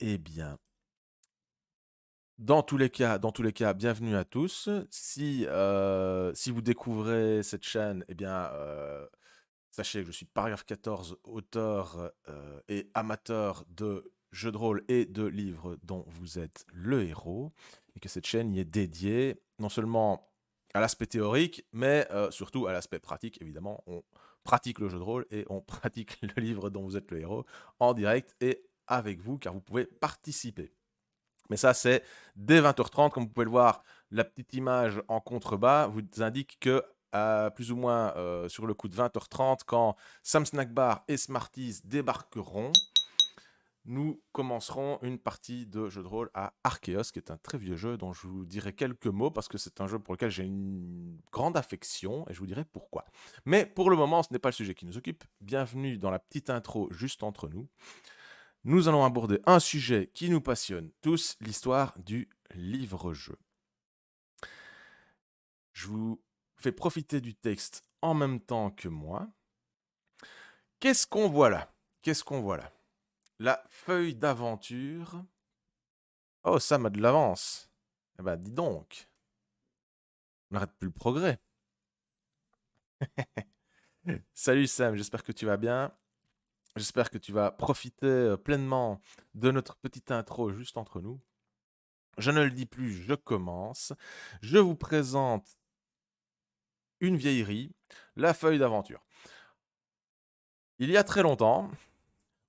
Eh bien, dans tous les cas, bienvenue à tous. Si vous découvrez cette chaîne, eh bien, sachez que je suis Paragraphe 14, auteur, et amateur de jeux de rôle et de livres dont vous êtes le héros et que cette chaîne y est dédiée non seulement à l'aspect théorique, mais, surtout à l'aspect pratique. Évidemment, on pratique le jeu de rôle et on pratique le livre dont vous êtes le héros en direct et avec vous, car vous pouvez participer. Mais ça, c'est dès 20h30. Comme vous pouvez le voir, la petite image en contrebas vous indique que, plus ou moins sur le coup de 20h30, quand Sam Snack Bar et Smarties débarqueront, nous commencerons une partie de jeu de rôle à Archeos, qui est un très vieux jeu dont je vous dirai quelques mots parce que c'est un jeu pour lequel j'ai une grande affection et je vous dirai pourquoi. Mais pour le moment, ce n'est pas le sujet qui nous occupe. Bienvenue dans la petite intro juste entre nous. Nous allons aborder un sujet qui nous passionne tous, l'histoire du livre-jeu. Je vous fais profiter du texte en même temps que moi. Qu'est-ce qu'on voit là? Qu'est-ce qu'on voit là? La feuille d'aventure. Oh, Sam a de l'avance. Eh ben, dis donc, on n'arrête plus le progrès. Salut Sam, j'espère que tu vas bien. J'espère que tu vas profiter pleinement de notre petite intro juste entre nous. Je ne le dis plus, je commence. Je vous présente une vieillerie, la feuille d'aventure. Il y a très longtemps,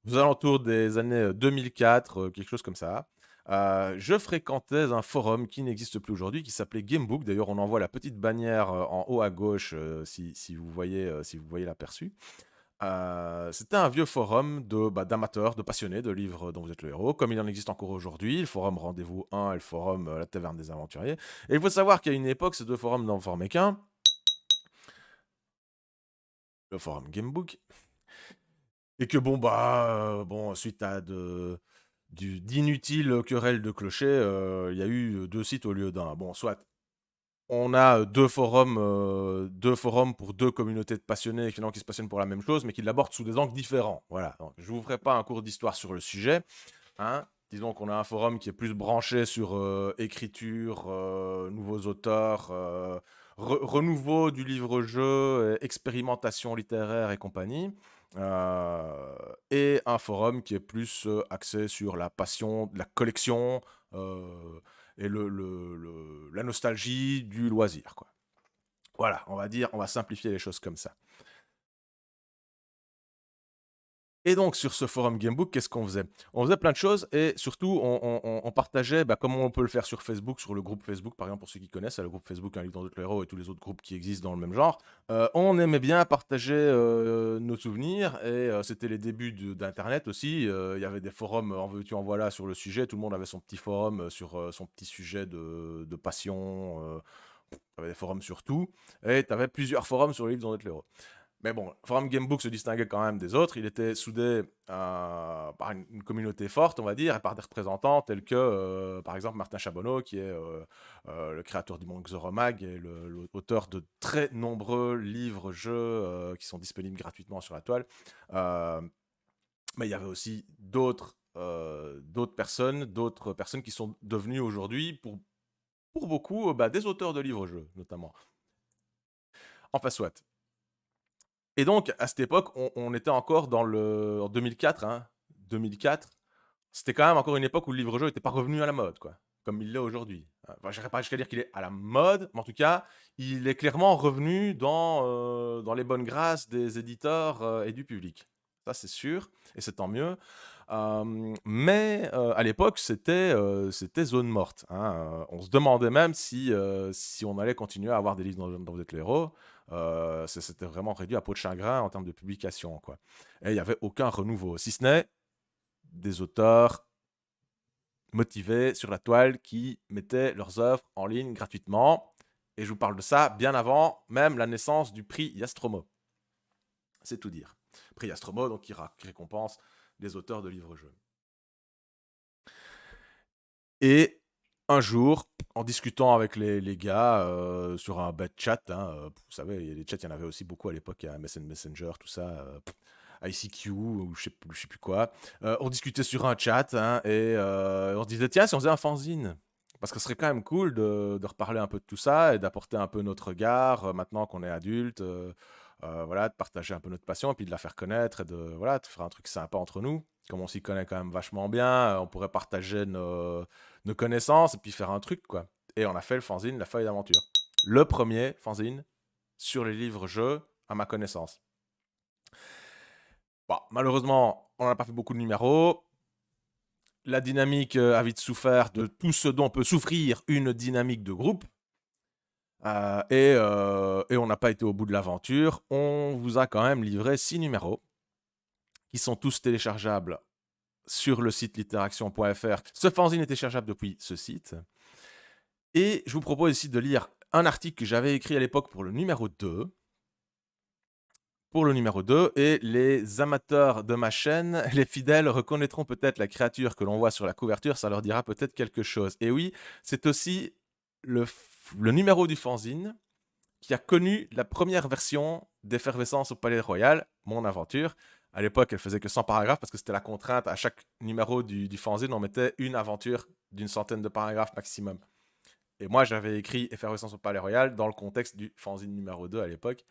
aux alentours des années 2004, quelque chose comme ça, je fréquentais un forum qui n'existe plus aujourd'hui, qui s'appelait Gamebook. D'ailleurs, on en voit la petite bannière en haut à gauche, si vous voyez l'aperçu. C'était un vieux forum d'amateurs, de passionnés de livres dont vous êtes le héros, comme il en existe encore aujourd'hui, le forum Rendez-vous 1 et le forum La Taverne des Aventuriers. Et il faut savoir qu'à une époque, ces deux forums n'en formaient qu'un, le forum Gamebook. Et que suite à d'inutiles querelles de clochers, il y a eu deux sites au lieu d'un. Bon, soit on a deux forums pour deux communautés de passionnés finalement qui se passionnent pour la même chose, mais qui l'abordent sous des angles différents. Voilà. Donc, je vous ferai pas un cours d'histoire sur le sujet, hein. Disons qu'on a un forum qui est plus branché sur écriture, nouveaux auteurs, renouveau du livre-jeu, expérimentation littéraire et compagnie. Et un forum qui est plus axé sur la passion de la collection et la nostalgie du loisir, quoi. Voilà, on va simplifier les choses comme ça. Et donc, sur ce forum Gamebook, qu'est-ce qu'on faisait? On faisait plein de choses et surtout, on partageait, comme on peut le faire sur Facebook, sur le groupe Facebook, par exemple, pour ceux qui connaissent, le groupe Facebook Un livre dans d'autres héros et tous les autres groupes qui existent dans le même genre. On aimait bien partager nos souvenirs et c'était les débuts d'Internet aussi. Il y avait des forums en veux-tu, en voilà sur le sujet. Tout le monde avait son petit forum sur son petit sujet de passion. Il y avait des forums sur tout et tu avais plusieurs forums sur le livre dans d'autres héros. Mais bon, le Forum Gamebook se distinguait quand même des autres. Il était soudé par une communauté forte, on va dire, et par des représentants tels que, par exemple, Martin Chabonneau, qui est le créateur du monde Xoromag et l'auteur de très nombreux livres-jeux qui sont disponibles gratuitement sur la toile. Euh, mais il y avait aussi d'autres personnes qui sont devenues aujourd'hui, pour beaucoup, des auteurs de livres-jeux, notamment. Enfin, soit. Et donc, à cette époque, on était encore en 2004, hein. 2004, c'était quand même encore une époque où le livre-jeu n'était pas revenu à la mode, quoi, comme il l'est aujourd'hui. Enfin, je n'irai pas jusqu'à dire qu'il est à la mode, mais en tout cas, il est clairement revenu dans les bonnes grâces des éditeurs et du public. Ça, c'est sûr, et c'est tant mieux. Mais à l'époque, c'était zone morte, hein. On se demandait même si on allait continuer à avoir des livres dans Vous êtes le héros. C'était vraiment réduit à peau de chagrin en termes de publication, quoi. Et il n'y avait aucun renouveau, si ce n'est des auteurs motivés sur la toile qui mettaient leurs œuvres en ligne gratuitement. Et je vous parle de ça bien avant même la naissance du prix Yastromo. C'est tout dire. Prix Yastromo, donc, qui récompense les auteurs de livres-jeux. Et un jour, en discutant avec les gars sur un bête chat, hein, vous savez, les chats, il y en avait aussi beaucoup à l'époque, à MSN Messenger, tout ça. ICQ ou je sais plus quoi. On discutait sur un chat, hein, et on se disait: «Tiens, si on faisait un fanzine?» Parce que ce serait quand même cool de reparler un peu de tout ça et d'apporter un peu notre regard, maintenant qu'on est adulte, voilà, de partager un peu notre passion et puis de la faire connaître et voilà, de faire un truc sympa entre nous. Comme on s'y connaît quand même vachement bien, on pourrait partager nos connaissances et puis faire un truc, quoi. Et on a fait le fanzine La Feuille d'Aventure. Le premier fanzine sur les livres-jeux à ma connaissance. Bon, malheureusement, on n'a pas fait beaucoup de numéros. La dynamique a vite souffert de tout ce dont peut souffrir une dynamique de groupe. Et on n'a pas été au bout de l'aventure. On vous a quand même livré 6 numéros qui sont tous téléchargeables sur le site literaction.fr. Ce fanzine est téléchargeable depuis ce site. Et je vous propose ici de lire un article que j'avais écrit à l'époque pour le numéro 2. Pour le numéro 2, et les amateurs de ma chaîne, les fidèles, reconnaîtront peut-être la créature que l'on voit sur la couverture, ça leur dira peut-être quelque chose. Et oui, c'est aussi le numéro du fanzine qui a connu la première version d'Effervescence au Palais Royal, mon aventure. À l'époque, elle faisait que 100 paragraphes parce que c'était la contrainte. À chaque numéro du fanzine, on mettait une aventure d'une centaine de paragraphes maximum. Et moi, j'avais écrit Effervescence au Palais Royal dans le contexte du fanzine numéro 2 à l'époque.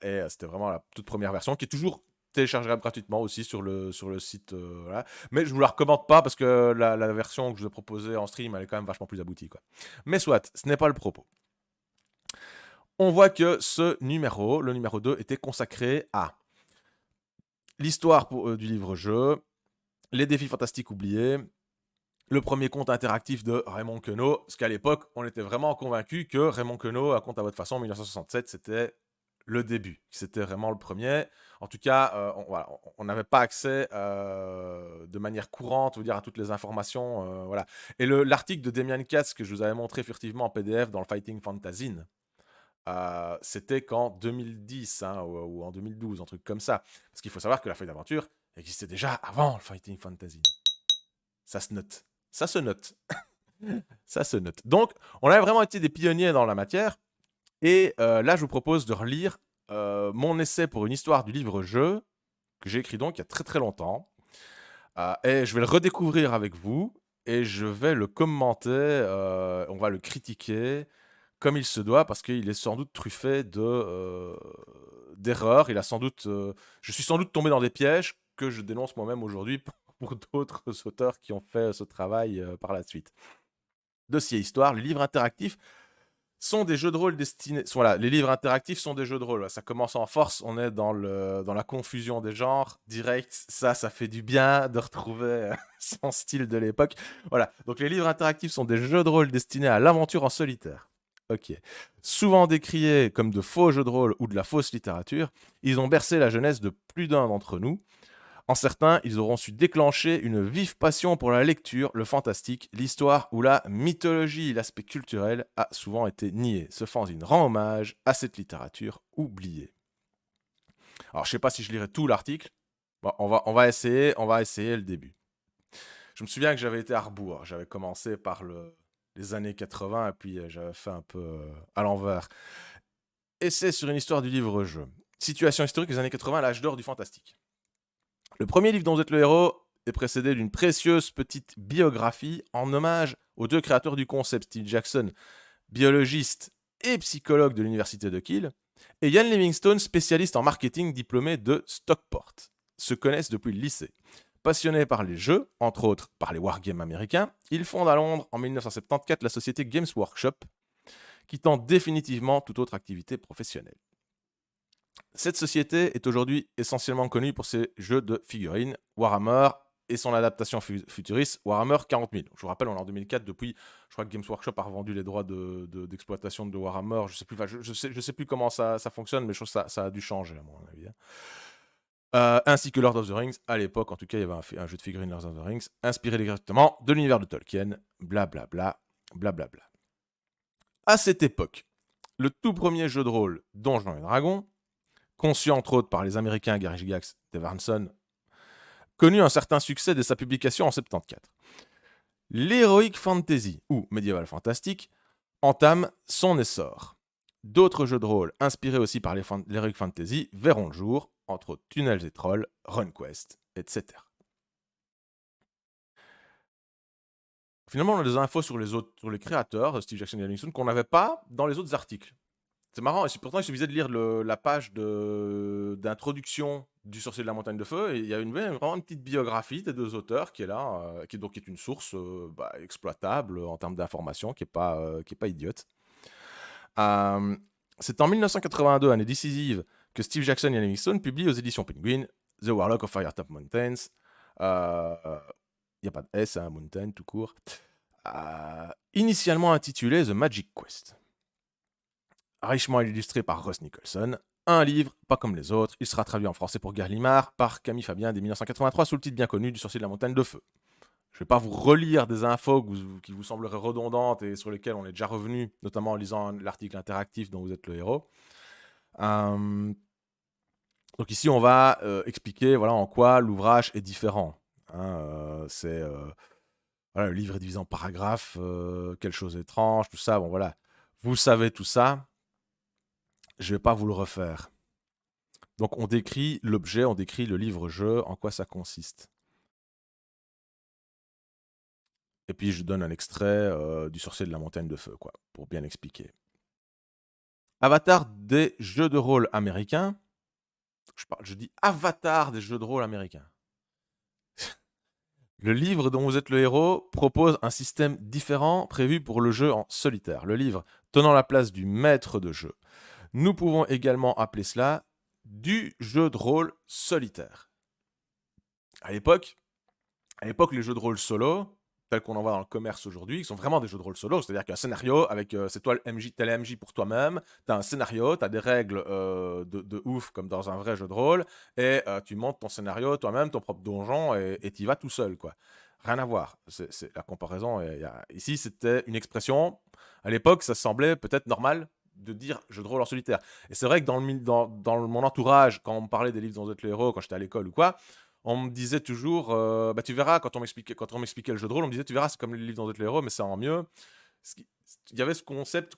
Et c'était vraiment la toute première version qui est toujours téléchargeable gratuitement aussi sur le site. Voilà. Mais je ne vous la recommande pas parce que la version que je vous ai proposée en stream, elle est quand même vachement plus aboutie, quoi. Mais soit, ce n'est pas le propos. On voit que ce numéro, le numéro 2, était consacré à l'histoire du livre-jeu, les défis fantastiques oubliés, le premier conte interactif de Raymond Queneau, parce qu'à l'époque, on était vraiment convaincus que Raymond Queneau, à Conte à votre façon, en 1967, c'était le début. C'était vraiment le premier. En tout cas, on n'avait pas accès de manière courante, à toutes les informations. Voilà. Et l'article de Demian Katz que je vous avais montré furtivement en PDF dans le Fighting Fantasine, c'était qu'en 2010, hein, ou en 2012, un truc comme ça. Parce qu'il faut savoir que la feuille d'aventure existait déjà avant le Fighting Fantasy. Ça se note. Ça se note. Ça se note. Donc, on a vraiment été des pionniers dans la matière. Et là, je vous propose de relire mon essai pour une histoire du livre-jeu, que j'ai écrit donc il y a très très longtemps. Et je vais le redécouvrir avec vous, et je vais le commenter, on va le critiquer comme il se doit, parce qu'il est sans doute truffé d'erreurs. Je suis sans doute tombé dans des pièges que je dénonce moi-même aujourd'hui pour d'autres auteurs qui ont fait ce travail par la suite. Dossier histoire, les livres interactifs sont des jeux de rôle destinés. Voilà, les livres interactifs sont des jeux de rôle. Ça commence en force, on est dans la confusion des genres, direct. Ça fait du bien de retrouver son style de l'époque. Voilà, donc les livres interactifs sont des jeux de rôle destinés à l'aventure en solitaire. Ok. Souvent décriés comme de faux jeux de rôle ou de la fausse littérature, ils ont bercé la jeunesse de plus d'un d'entre nous. En certains, ils auront su déclencher une vive passion pour la lecture, le fantastique, l'histoire ou la mythologie. L'aspect culturel a souvent été nié. Ce fanzine rend hommage à cette littérature oubliée. Alors, je ne sais pas si je lirai tout l'article. Bon, on va essayer le début. Je me souviens que j'avais été à rebours. J'avais commencé par les années 80 et puis j'avais fait un peu à l'envers. Essai sur une histoire du livre-jeu. Situation historique des années 80 à l'âge d'or du fantastique. Le premier livre dont vous êtes le héros est précédé d'une précieuse petite biographie en hommage aux deux créateurs du concept, Steve Jackson, biologiste et psychologue de l'université de Kiel, et Ian Livingstone, spécialiste en marketing diplômé de Stockport. Se connaissent depuis le lycée. Passionnés par les jeux, entre autres par les wargames américains, ils fondent à Londres en 1974 la société Games Workshop, quittant définitivement toute autre activité professionnelle. Cette société est aujourd'hui essentiellement connue pour ses jeux de figurines, Warhammer, et son adaptation futuriste, Warhammer 40 000. Je vous rappelle, on est en 2004, depuis, je crois que Games Workshop a revendu les droits d'exploitation de Warhammer, je sais plus, je sais plus comment ça fonctionne, mais je trouve que ça a dû changer, à mon avis. Ainsi que Lord of the Rings, à l'époque, en tout cas, il y avait un jeu de figurines Lord of the Rings, inspiré directement de l'univers de Tolkien, blablabla, blablabla. À cette époque, le tout premier jeu de rôle, Donjons et Dragons, conçu entre autres par les Américains Gary Gygax et Dave Hanson, connut un certain succès dès sa publication en 1974. L'heroic fantasy, ou médiéval fantastique, entame son essor. d'autres jeux de rôle inspirés aussi par l'Heroic Fantasy verront le jour, entre autres Tunnels et Trolls, RunQuest, etc. Finalement, on a des infos sur les créateurs, Steve Jackson et Alan Livingstone, qu'on n'avait pas dans les autres articles. C'est marrant, et pourtant il suffisait de lire la page d'introduction du Sorcier de la Montagne de Feu, et il y a vraiment une petite biographie des deux auteurs qui est là, qui est une source exploitable en termes d'information, qui est pas idiote. C'est en 1982, année décisive, que Steve Jackson et Alan Livingstone publient aux éditions Penguin The Warlock of Firetop Mountains. Il n'y a pas de S, hein, Mountain tout court. Initialement intitulé The Magic Quest. Richement illustré par Ross Nicholson. Un livre, pas comme les autres. Il sera traduit en français pour Gallimard par Camille Fabien dès 1983 sous le titre bien connu du Sorcier de la Montagne de Feu. Je ne vais pas vous relire des infos qui vous sembleraient redondantes et sur lesquelles on est déjà revenu, notamment en lisant l'article interactif dont vous êtes le héros. Donc ici, on va expliquer en quoi l'ouvrage est différent. Le livre est divisé en paragraphes, quelle chose étrange, tout ça. Bon, voilà. Vous savez tout ça. Je ne vais pas vous le refaire. Donc, on décrit l'objet, on décrit le livre-jeu, en quoi ça consiste. Et puis, je donne un extrait du Sorcier de la Montagne de Feu, quoi, pour bien expliquer. Avatar des jeux de rôle américains. Je dis Avatar des jeux de rôle américains. Le livre dont vous êtes le héros propose un système différent prévu pour le jeu en solitaire. Le livre tenant la place du maître de jeu. Nous pouvons également appeler cela du jeu de rôle solitaire. À l'époque, les jeux de rôle solo, tels qu'on en voit dans le commerce aujourd'hui, qui sont vraiment des jeux de rôle solo, c'est-à-dire qu'un scénario avec c'est toi le MJ, t'es le MJ pour toi-même, t'as un scénario, t'as des règles de ouf comme dans un vrai jeu de rôle, et tu montes ton scénario toi-même, ton propre donjon, et t'y vas tout seul, quoi. Rien à voir. C'est la comparaison. Ici, c'était une expression. À l'époque, ça semblait peut-être normal de dire jeu de rôle en solitaire. Et c'est vrai que dans mon entourage, quand on me parlait des livres dont vous êtes le héros, quand j'étais à l'école ou quoi, on me disait toujours, tu verras, quand on m'expliquait le jeu de rôle, on me disait, tu verras, c'est comme les livres dont vous êtes le héros, mais c'est en mieux. Il y avait ce concept,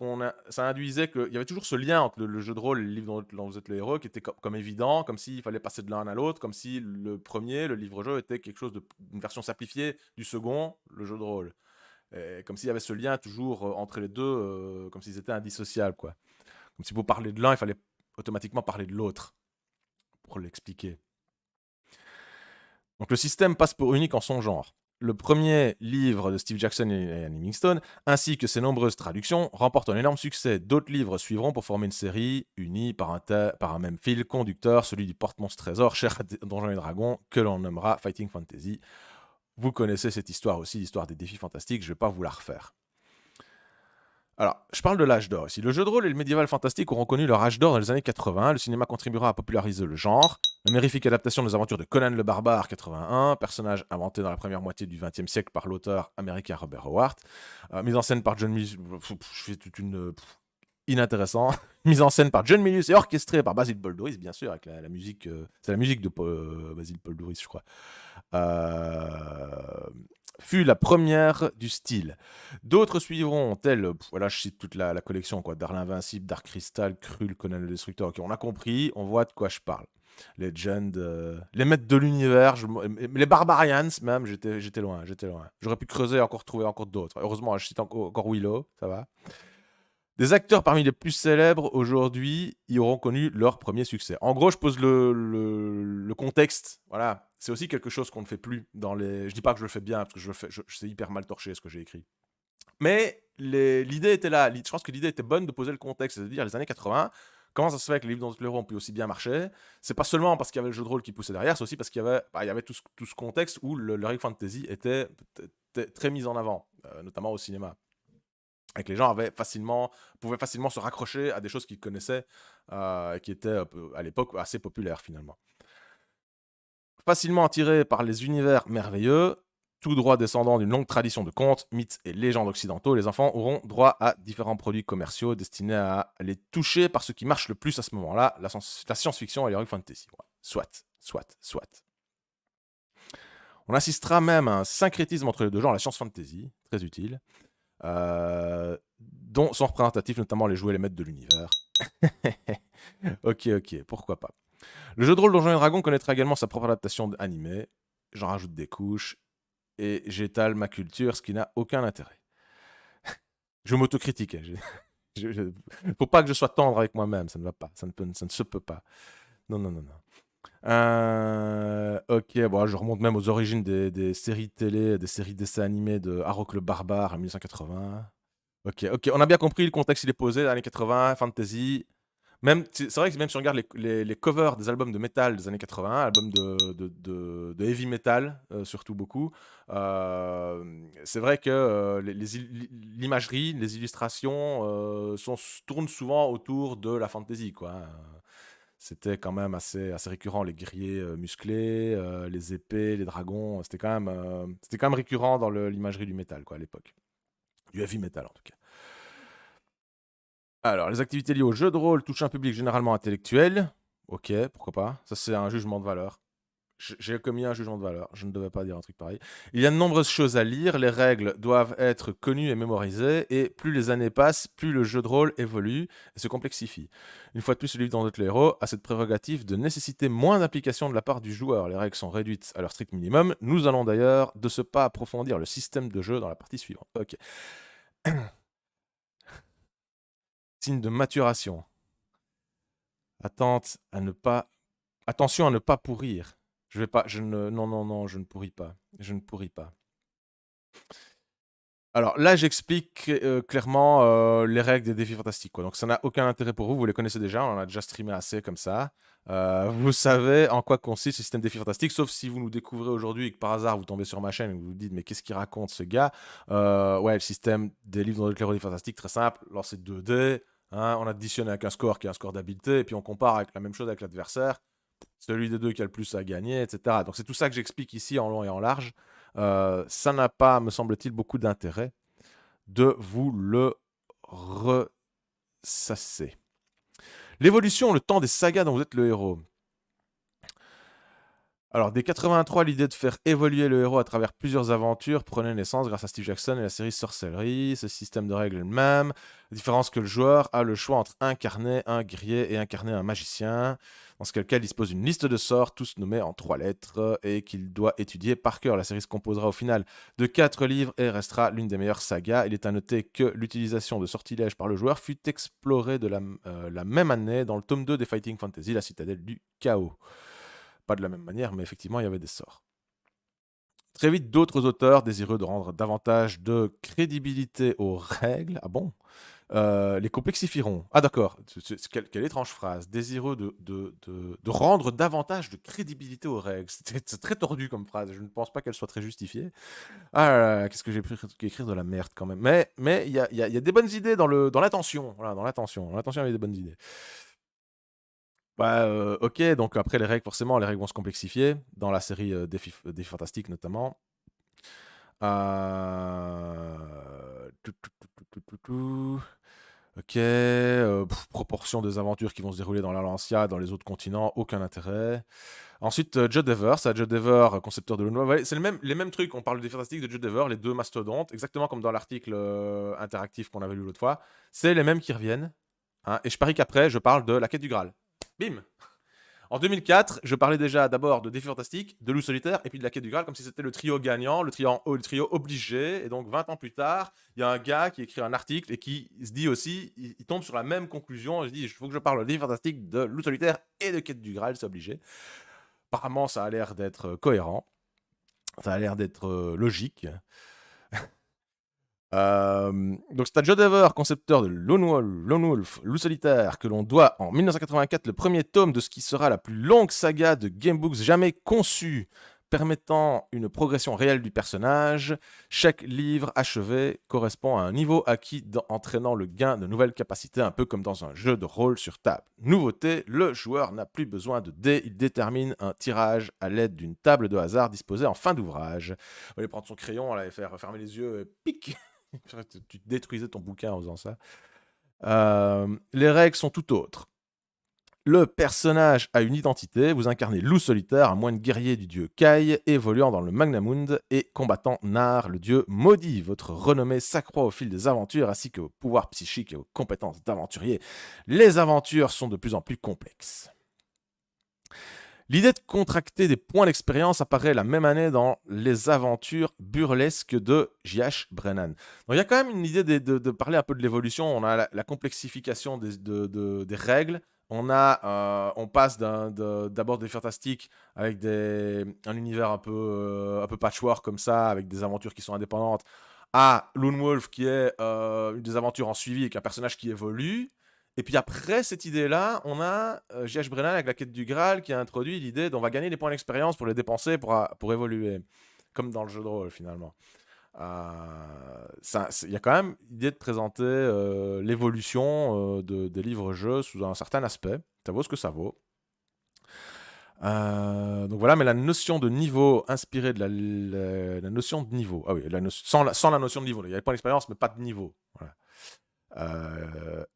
ça induisait qu'il y avait toujours ce lien entre le jeu de rôle et le livre dont vous êtes le héros, qui était comme évident, comme s'il fallait passer de l'un à l'autre, comme si le premier, le livre-jeu, était quelque chose une version simplifiée du second, le jeu de rôle. Et comme s'il y avait ce lien toujours entre les deux, comme s'ils étaient indissociables, quoi. Comme si pour parler de l'un, il fallait automatiquement parler de l'autre, pour l'expliquer. Donc le système passe pour unique en son genre. Le premier livre de Steve Jackson et Alan Livingstone, ainsi que ses nombreuses traductions, remportent un énorme succès. D'autres livres suivront pour former une série unie par un même fil conducteur, celui du porte-monstre trésor, cher à Donjons et Dragons, que l'on nommera Fighting Fantasy. Vous connaissez cette histoire aussi, l'histoire des défis fantastiques, je ne vais pas vous la refaire. Alors, je parle de l'âge d'or ici. Le jeu de rôle et le médiéval fantastique auront connu leur âge d'or dans les années 80. Le cinéma contribuera à populariser le genre. La mérifique adaptation des aventures de Conan le Barbare, 81, personnage inventé dans la première moitié du XXe siècle par l'auteur américain Robert Howard. Mise en scène par John Milius. Je fais toute une. Inintéressant. Mise en scène par John Milius et orchestrée par Basil Boldoris, bien sûr, avec la musique. C'est la musique de Basil Boldoris, je crois. Fut la première du style. D'autres suivront, tels, voilà, je cite toute la collection, quoi, Dark l'Invincible, Dark Crystal, Krull, Conan le Destructeur. Ok, on a compris, on voit de quoi je parle. Legend, les maîtres de l'univers, les Barbarians même, j'étais loin. J'aurais pu creuser, trouver encore d'autres. Heureusement, je cite encore Willow, ça va. Des acteurs parmi les plus célèbres aujourd'hui y auront connu leur premier succès. En gros, je pose le contexte. Voilà, c'est aussi quelque chose qu'on ne fait plus dans les. Je dis pas que je le fais bien parce que je c'est hyper mal torché ce que j'ai écrit. Mais l'idée était là. Je pense que l'idée était bonne de poser le contexte, c'est-à-dire les années 80. Comment ça se fait que les livres dont le héros ont pu aussi bien marcher? C'est pas seulement parce qu'il y avait le jeu de rôle qui poussait derrière, c'est aussi parce qu'il y avait tout ce contexte où le Heroic Fantasy était très mis en avant, notamment au cinéma. Et que les gens pouvaient facilement se raccrocher à des choses qu'ils connaissaient, qui étaient à l'époque assez populaires finalement. Facilement attirés par les univers merveilleux, tout droit descendant d'une longue tradition de contes, mythes et légendes occidentaux, les enfants auront droit à différents produits commerciaux destinés à les toucher par ce qui marche le plus à ce moment-là, la science-fiction et l'heroic fantasy. Ouais. Soit. On assistera même à un syncrétisme entre les deux genres, la science fantasy, très utile. dont sont représentatifs notamment les jouets et les maîtres de l'univers. Ok, pourquoi pas. Le jeu de rôle Donjons et Dragons connaîtra également sa propre adaptation animée. J'en rajoute des couches et j'étale ma culture, ce qui n'a aucun intérêt. Je m'autocritique. Faut pas que je sois tendre avec moi-même, ça ne va pas, ça ne se peut pas. Non, non, non, non. Ok, bon, je remonte même aux origines des séries télé, des séries dessins animés de Harok le Barbare en 1980. Ok, on a bien compris, le contexte il est posé, années 80, fantasy. Même, c'est vrai que même si on regarde les covers des albums de metal des années 80, albums de heavy metal, surtout beaucoup, c'est vrai que l'imagerie, les illustrations tournent souvent autour de la fantasy, quoi, hein. C'était quand même assez récurrent, les guerriers musclés, les épées, les dragons, c'était quand même récurrent dans l'imagerie du métal, quoi, à l'époque. Du heavy metal, en tout cas. Alors, les activités liées au jeu de rôle touchent un public généralement intellectuel. Ok, pourquoi pas. Ça, c'est un jugement de valeur. J'ai commis un jugement de valeur. Je ne devais pas dire un truc pareil. Il y a de nombreuses choses à lire. Les règles doivent être connues et mémorisées. Et plus les années passent, plus le jeu de rôle évolue et se complexifie. Une fois de plus, le livre dans le héros a cette prérogative de nécessiter moins d'implication de la part du joueur. Les règles sont réduites à leur strict minimum. Nous allons d'ailleurs de ce pas approfondir le système de jeu dans la partie suivante. Ok. Signe de maturation. Attente à ne pas Attention à ne pas pourrir. Je vais pas je ne non, non, non, je ne pourris pas. Je ne pourris pas. Alors là, j'explique, clairement, les règles des défis fantastiques, quoi. Donc ça n'a aucun intérêt pour vous, vous les connaissez déjà, on en a déjà streamé assez comme ça. Vous savez en quoi consiste le système défis fantastiques, sauf si vous nous découvrez aujourd'hui et que par hasard vous tombez sur ma chaîne et que vous vous dites: «Mais qu'est-ce qu'il raconte ce gars?» Ouais, le système des livres dans le défis fantastiques, très simple, lancer 2 dés, hein, on additionne avec un score qui est un score d'habileté et puis on compare avec la même chose avec l'adversaire. Celui des deux qui a le plus à gagner, etc. Donc c'est tout ça que j'explique ici en long et en large. Ça n'a pas, me semble-t-il, beaucoup d'intérêt de vous le ressasser. L'évolution, le temps des sagas dont vous êtes le héros. Alors, dès 83, l'idée de faire évoluer le héros à travers plusieurs aventures prenait naissance grâce à Steve Jackson et la série Sorcellerie. Ce système de règles est le même. La différence que le joueur a le choix entre incarner un guerrier et incarner un magicien. Dans ce cas, il dispose d'une liste de sorts, tous nommés en 3 lettres, et qu'il doit étudier par cœur. La série se composera au final de 4 livres et restera l'une des meilleures sagas. Il est à noter que l'utilisation de sortilèges par le joueur fut explorée la même année dans le tome 2 des Fighting Fantasy, la citadelle du chaos. Pas de la même manière, mais effectivement, il y avait des sorts. Très vite, d'autres auteurs, désireux de rendre davantage de crédibilité aux règles, ah bon, les complexifieront. Ah d'accord, quelle étrange phrase. Désireux de rendre davantage de crédibilité aux règles. C'est très tordu comme phrase, je ne pense pas qu'elle soit très justifiée. Ah là là, qu'est-ce que j'ai pu écrire de la merde quand même. Mais il y a des bonnes idées dans l'intention. Voilà, dans l'intention. Dans l'intention, il y avait des bonnes idées. Bah, OK, donc après les règles, forcément, les règles vont se complexifier dans la série, Défis Fantastiques notamment. Tout. OK, proportion des aventures qui vont se dérouler dans l'Atlantia, dans les autres continents, aucun intérêt. Ensuite, Joe Dever, c'est Joe Dever, concepteur de l'UNO. Ouais, c'est les mêmes trucs, on parle de Défis Fantastiques de Joe Dever, les 2 mastodontes, exactement comme dans l'article, interactif qu'on avait lu l'autre fois. C'est les mêmes qui reviennent, hein, et je parie qu'après, je parle de La Quête du Graal. Bim! En 2004, je parlais déjà d'abord de Défi Fantastique, de Loup Solitaire et puis de la Quête du Graal, comme si c'était le trio gagnant, le trio obligé. Et donc 20 ans plus tard, il y a un gars qui écrit un article et qui se dit aussi, il tombe sur la même conclusion. Il se dit, il faut que je parle de Défi Fantastique, de Loup Solitaire et de Quête du Graal, c'est obligé. Apparemment, ça a l'air d'être cohérent, ça a l'air d'être logique. Donc c'est à Joe Dever, concepteur de Lone Wolf, Loup Solitaire, que l'on doit en 1984 le premier tome de ce qui sera la plus longue saga de Gamebooks jamais conçue, permettant une progression réelle du personnage. Chaque livre achevé correspond à un niveau acquis entraînant le gain de nouvelles capacités, un peu comme dans un jeu de rôle sur table. Nouveauté, le joueur n'a plus besoin de dés, il détermine un tirage à l'aide d'une table de hasard disposée en fin d'ouvrage. On va aller prendre son crayon, on va aller faire fermer les yeux, et pic. Tu détruisais ton bouquin en faisant ça. Les règles sont tout autres. Le personnage a une identité, vous incarnez Loup Solitaire, un moine guerrier du dieu Kai, évoluant dans le Magnamund et combattant Nar, le dieu maudit. Votre renommée s'accroît au fil des aventures ainsi que vos pouvoirs psychiques et vos compétences d'aventurier. Les aventures sont de plus en plus complexes. L'idée de contracter des points d'expérience apparaît la même année dans Les aventures burlesques de J.H. Brennan. Donc il y a quand même une idée de parler un peu de l'évolution. On a la complexification des règles. On passe d'abord des fantastiques avec un univers un peu patchwork comme ça, avec des aventures qui sont indépendantes, à Lone Wolf qui est des aventures en suivi avec un personnage qui évolue. Et puis après cette idée-là, on a J.H. Brennan avec la quête du Graal qui a introduit l'idée d'on va gagner des points d'expérience pour les dépenser pour évoluer, comme dans le jeu de rôle finalement. Il y a quand même l'idée de présenter l'évolution des livres-jeux sous un certain aspect. Ça vaut ce que ça vaut. Donc voilà, mais la notion de niveau inspirée de la notion de niveau. Ah oui, sans la notion de niveau. Il y a des points d'expérience, mais pas de niveau. Voilà.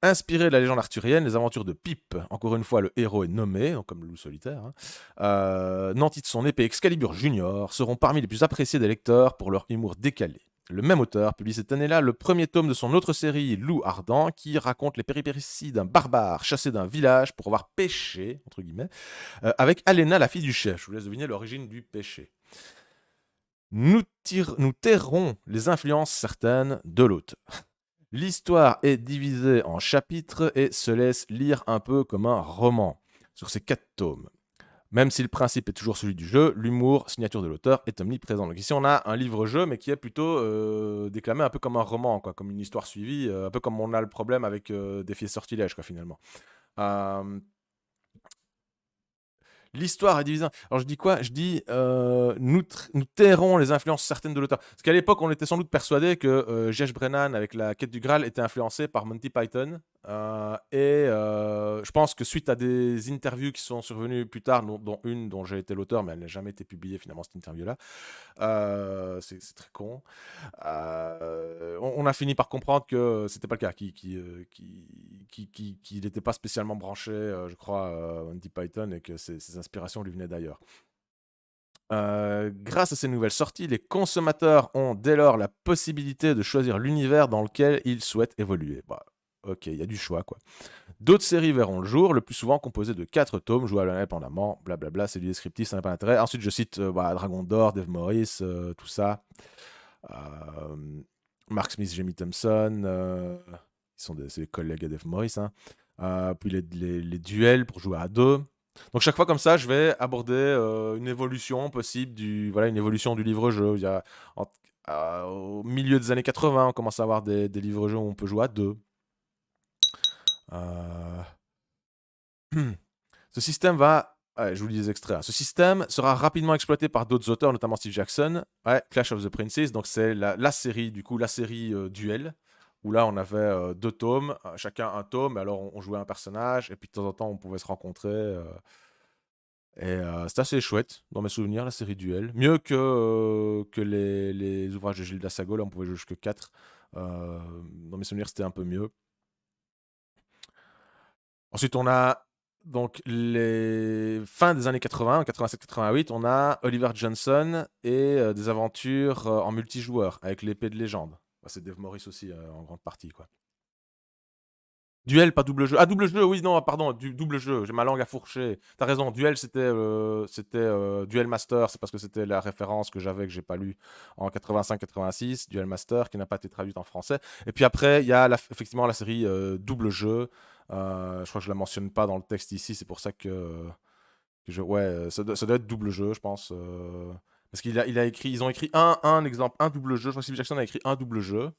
Inspiré de la légende arthurienne, les aventures de Pip, encore une fois le héros est nommé, donc comme le loup solitaire, nanti de son épée Excalibur Junior, seront parmi les plus appréciés des lecteurs pour leur humour décalé. Le même auteur publie cette année-là le premier tome de son autre série, Loup Ardent, qui raconte les péripéties d'un barbare chassé d'un village pour avoir péché, entre guillemets, avec Alena, la fille du chef. Je vous laisse deviner l'origine du péché. Nous tairons les influences certaines de l'auteur. L'histoire est divisée en chapitres et se laisse lire un peu comme un roman sur ces 4 tomes. Même si le principe est toujours celui du jeu, l'humour, signature de l'auteur, est omniprésent. Donc ici, on a un livre-jeu, mais qui est plutôt déclamé un peu comme un roman, quoi, comme une histoire suivie, un peu comme on a le problème avec Défi et Sortilège, quoi, finalement. L'histoire est divisée. Alors je dis quoi? Je dis nous tairons les influences certaines de l'auteur. Parce qu'à l'époque, on était sans doute persuadé que J.H. Brennan, avec la quête du Graal, était influencé par Monty Python. Je pense que suite à des interviews qui sont survenues plus tard, dont une dont j'ai été l'auteur, mais elle n'a jamais été publiée finalement, cette interview-là. C'est très con. On a fini par comprendre que c'était pas le cas, qu'il n'était pas spécialement branché, je crois, Monty Python, et que ses inspirations lui venaient d'ailleurs. Grâce à ces nouvelles sorties, les consommateurs ont dès lors la possibilité de choisir l'univers dans lequel ils souhaitent évoluer. Bah, ok, il y a du choix, quoi. D'autres séries verront le jour, le plus souvent composées de 4 tomes, jouables indépendamment, blablabla, c'est du descriptif, ça n'a pas d'intérêt. Ensuite, je cite Dragon d'Or, Dave Morris, tout ça. Mark Smith, Jamie Thompson, c'est des collègues à Dave Morris. Puis les duels pour jouer à deux. Donc chaque fois comme ça, je vais aborder une évolution possible une évolution du livre-jeu. Au milieu des années 80, on commence à avoir des livres-jeux où on peut jouer à deux. Ce système va... je vous lis des extraits. Ce système sera rapidement exploité par d'autres auteurs, notamment Steve Jackson. Clash of the Princes, donc c'est la série, Duel, où là on avait 2 tomes, chacun un tome, alors on jouait un personnage, et puis de temps en temps on pouvait se rencontrer. C'était assez chouette, dans mes souvenirs, la série Duel. Mieux que les ouvrages de Gilles Dassago, là on pouvait jouer jusque 4. Dans mes souvenirs, c'était un peu mieux. Ensuite, on a donc les fins des années 80, 87-88, on a Oliver Johnson et des aventures en multijoueur avec l'épée de légende. Bah, c'est Dave Morris aussi en grande partie, quoi. Duel, pas double jeu. Ah, double jeu, oui, non, pardon, double jeu, j'ai ma langue à fourcher. T'as raison, Duel, c'était Duel Master, c'est parce que c'était la référence que j'avais, que j'ai pas lu en 85-86, Duel Master, qui n'a pas été traduite en français. Et puis après, il y a effectivement la série double jeu. Je crois que je la mentionne pas dans le texte ici, c'est pour ça ouais, ça doit être double jeu, je pense. Parce ils ont écrit un exemple, un double jeu. Je crois que Steve Jackson a écrit un double jeu.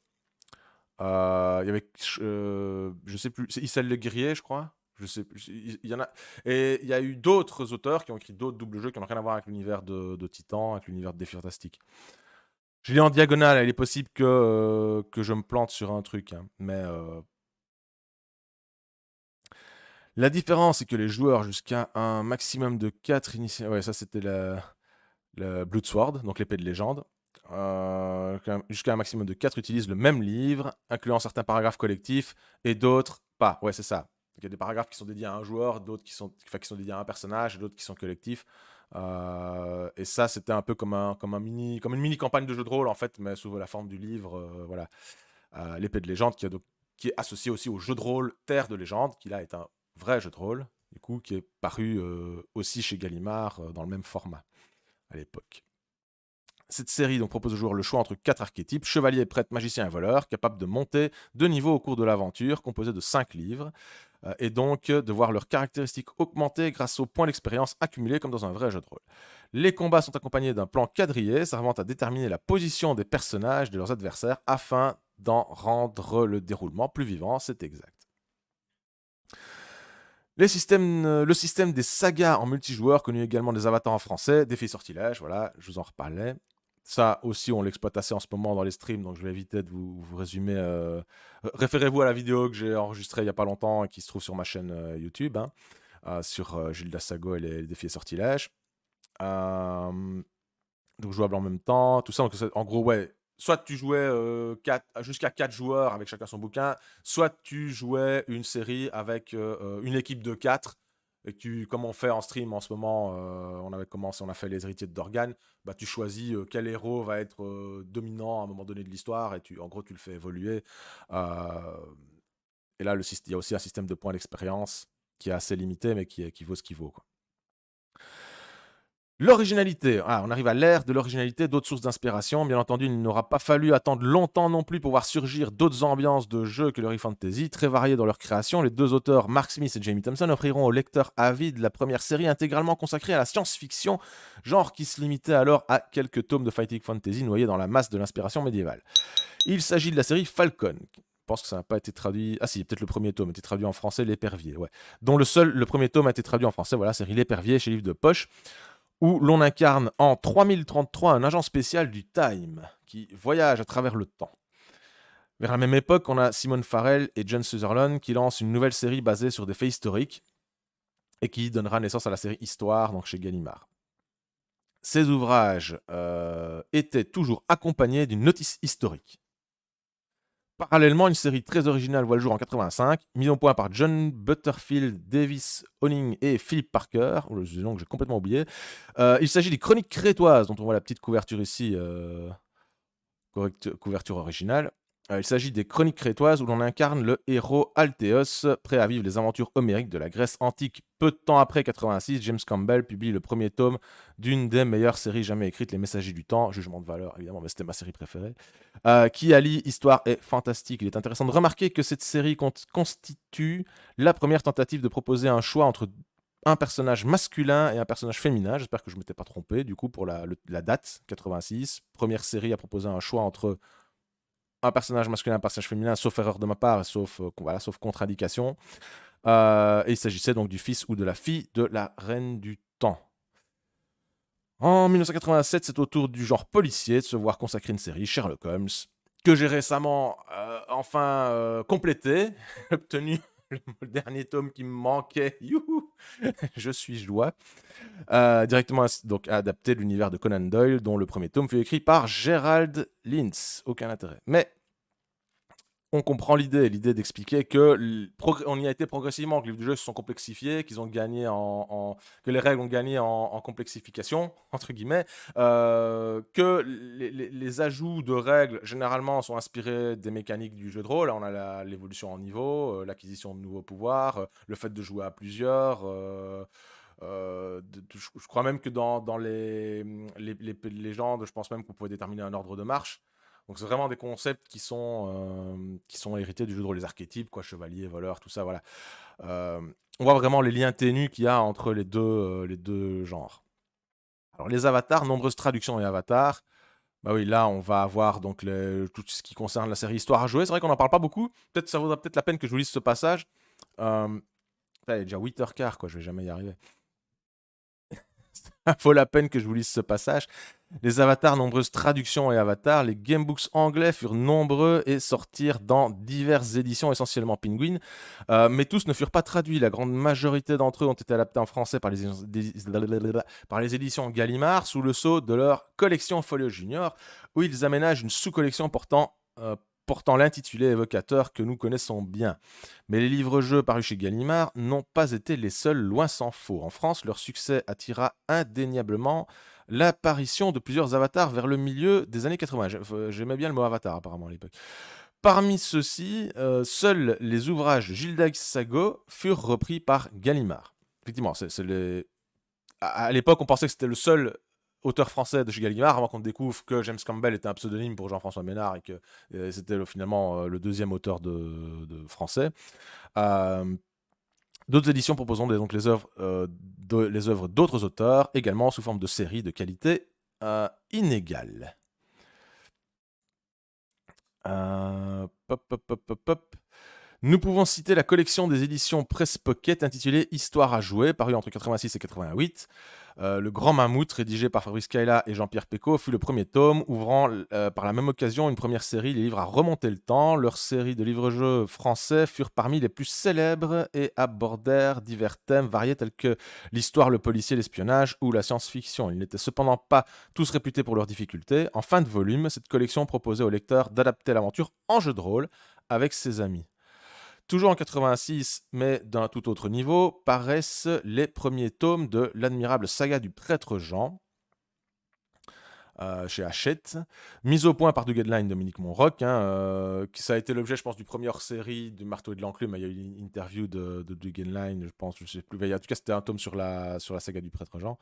Il y avait, je sais plus, c'est Issel Le Guerrier, je crois. Je sais plus. Il y en a. Et il y a eu d'autres auteurs qui ont écrit d'autres doubles jeux qui n'ont rien à voir avec l'univers de Titan, avec l'univers de Défi Fantastique. Je l'ai en diagonale, il est possible que je me plante sur un truc, hein, mais la différence, c'est que les joueurs jusqu'à un maximum de 4 initiales. Ouais, ça c'était la Bloodsword, donc l'épée de légende. Jusqu'à un maximum de 4 utilisent le même livre, incluant certains paragraphes collectifs, et d'autres pas. Ouais, c'est ça. Donc, il y a des paragraphes qui sont dédiés à un joueur, d'autres qui sont dédiés à un personnage, et d'autres qui sont collectifs. Et ça, c'était un peu comme une mini campagne de jeu de rôle, en fait, mais sous la forme du livre, voilà. L'épée de légende, qui est associé aussi au jeu de rôle Terre de légende, qui là est un vrai jeu de rôle, du coup, qui est paru aussi chez Gallimard dans le même format à l'époque. Cette série donc propose au joueur le choix entre 4 archétypes: chevalier, prêtre, magicien et voleur, capable de monter de niveau au cours de l'aventure, composé de 5 livres, et donc de voir leurs caractéristiques augmenter grâce aux points d'expérience accumulés comme dans un vrai jeu de rôle. Les combats sont accompagnés d'un plan quadrillé servant à déterminer la position des personnages de leurs adversaires afin d'en rendre le déroulement plus vivant, c'est exact. Le système des sagas en multijoueur, connu également des avatars en français, Défi Sortilège, voilà, je vous en reparlais. Ça aussi, on l'exploite assez en ce moment dans les streams, donc je vais éviter de vous résumer. Référez-vous à la vidéo que j'ai enregistrée il n'y a pas longtemps et qui se trouve sur ma chaîne YouTube, hein, sur Gilles Dassago et les défis et sortilèges. Donc jouable en même temps, tout ça. Donc, en gros, ouais, soit tu jouais jusqu'à 4 joueurs avec chacun son bouquin, soit tu jouais une série avec une équipe de 4. Et comme on fait en stream en ce moment, on avait commencé, on a fait les héritiers de Dorgan, bah, tu choisis quel héros va être dominant à un moment donné de l'histoire et en gros, tu le fais évoluer. Et là, il y a aussi un système de points d'expérience qui est assez limité, mais qui vaut ce qu'il vaut, quoi. L'originalité, on arrive à l'ère de l'originalité, d'autres sources d'inspiration. Bien entendu, il n'aura pas fallu attendre longtemps non plus pour voir surgir d'autres ambiances de jeux que l'Heroic Fantasy, très variées dans leur création. Les deux auteurs, Mark Smith et Jamie Thompson, offriront aux lecteurs avides la première série intégralement consacrée à la science-fiction, genre qui se limitait alors à quelques tomes de Fighting Fantasy noyés dans la masse de l'inspiration médiévale. Il s'agit de la série Falcon. Je pense que ça n'a pas été traduit. Ah si, peut-être le premier tome a été traduit en français, L'Épervier, ouais. Dont le premier tome a été traduit en français, voilà, série L'Épervier chez Livre de Poche, où l'on incarne en 3033 un agent spécial du Time qui voyage à travers le temps. Vers la même époque, on a Simon Farrell et John Sutherland qui lancent une nouvelle série basée sur des faits historiques et qui donnera naissance à la série Histoire, donc chez Gallimard. Ces ouvrages étaient toujours accompagnés d'une notice historique. Parallèlement, une série très originale voit le jour en 85, mise au point par John Butterfield, Davis Owning et Philip Parker, le nom que j'ai complètement oublié. Il s'agit des Chroniques crétoises, dont on voit la petite couverture ici, couverture originale. Il s'agit des Chroniques crétoises où l'on incarne le héros Altéos, prêt à vivre les aventures homériques de la Grèce antique. Peu de temps après 86, James Campbell publie le premier tome d'une des meilleures séries jamais écrites, Les Messagers du Temps, jugement de valeur évidemment, mais c'était ma série préférée, qui allie histoire et fantastique. Il est intéressant de remarquer que cette série constitue la première tentative de proposer un choix entre un personnage masculin et un personnage féminin. J'espère que je ne m'étais pas trompé, du coup, pour la date, 86. Première série à proposer un choix entre un personnage masculin et un personnage féminin, sauf erreur de ma part, sauf contre-indication. Et il s'agissait donc du fils ou de la fille de la Reine du Temps. En 1987, c'est au tour du genre policier de se voir consacrer une série, Sherlock Holmes, que j'ai récemment complété, obtenu le dernier tome qui me manquait. Youhou, je suis joie. Directement donc adapté de l'univers de Conan Doyle, dont le premier tome fut écrit par Gerald Lintz. Aucun intérêt. Mais on comprend l'idée d'expliquer que on y a été progressivement, que les jeux se sont complexifiés, qu'ils ont gagné que les règles ont gagné en complexification, entre guillemets, que les ajouts de règles, généralement, sont inspirés des mécaniques du jeu de rôle. On a l'évolution en niveau, l'acquisition de nouveaux pouvoirs, le fait de jouer à plusieurs. Je crois même que dans les légendes, je pense même qu'on pouvait déterminer un ordre de marche. Donc c'est vraiment des concepts qui sont hérités du jeu de rôle, les archétypes, quoi, chevalier, voleur, tout ça, voilà. On voit vraiment les liens ténus qu'il y a entre les deux genres. Alors les avatars, nombreuses traductions et avatars. Bah oui, là on va avoir donc tout ce qui concerne la série Histoire à jouer. C'est vrai qu'on n'en parle pas beaucoup. Peut-être ça vaudra peut-être la peine que je vous lise ce passage. Il y a déjà 8h15, quoi, je vais jamais y arriver. Ça vaut la peine que je vous lise ce passage. Les avatars, nombreuses traductions et avatars. Les gamebooks anglais furent nombreux et sortirent dans diverses éditions, essentiellement Penguin. Mais tous ne furent pas traduits. La grande majorité d'entre eux ont été adaptés en français par les éditions Gallimard sous le sceau de leur collection Folio Junior, où ils aménagent une sous-collection portant portant l'intitulé évocateur que nous connaissons bien. Mais les livres-jeux parus chez Gallimard n'ont pas été les seuls, loin s'en faut. En France, leur succès attira indéniablement l'apparition de plusieurs avatars vers le milieu des années 80. J'aimais bien le mot avatar apparemment à l'époque. Parmi ceux-ci, seuls les ouvrages de Gildas Sago furent repris par Gallimard. Effectivement, à l'époque, on pensait que c'était le seul auteur français de chez Gallimard, avant qu'on découvre que James Campbell était un pseudonyme pour Jean-François Ménard et que c'était finalement le deuxième auteur de français. D'autres éditions proposeront donc les œuvres d'autres auteurs, également sous forme de séries de qualité inégale. Nous pouvons citer la collection des éditions Press Pocket intitulée Histoire à jouer, parue entre 86 et 88. Le Grand Mammouth, rédigé par Fabrice Caïla et Jean-Pierre Pécaud, fut le premier tome, ouvrant par la même occasion une première série, les livres à remonter le temps. Leurs séries de livres-jeux français furent parmi les plus célèbres et abordèrent divers thèmes variés tels que l'histoire, le policier, l'espionnage ou la science-fiction. Ils n'étaient cependant pas tous réputés pour leurs difficultés. En fin de volume, cette collection proposait au lecteur d'adapter l'aventure en jeu de rôle avec ses amis. Toujours en 86, mais d'un tout autre niveau, paraissent les premiers tomes de l'admirable saga du prêtre Jean, chez Hachette, mise au point par Doug Hedline, Dominique Monroc, ça a été l'objet, je pense, du premier hors-série du Marteau et de l'Enclume. Il y a eu une interview de Doug Hedline, je pense, je ne sais plus. En tout cas, c'était un tome sur la saga du prêtre Jean.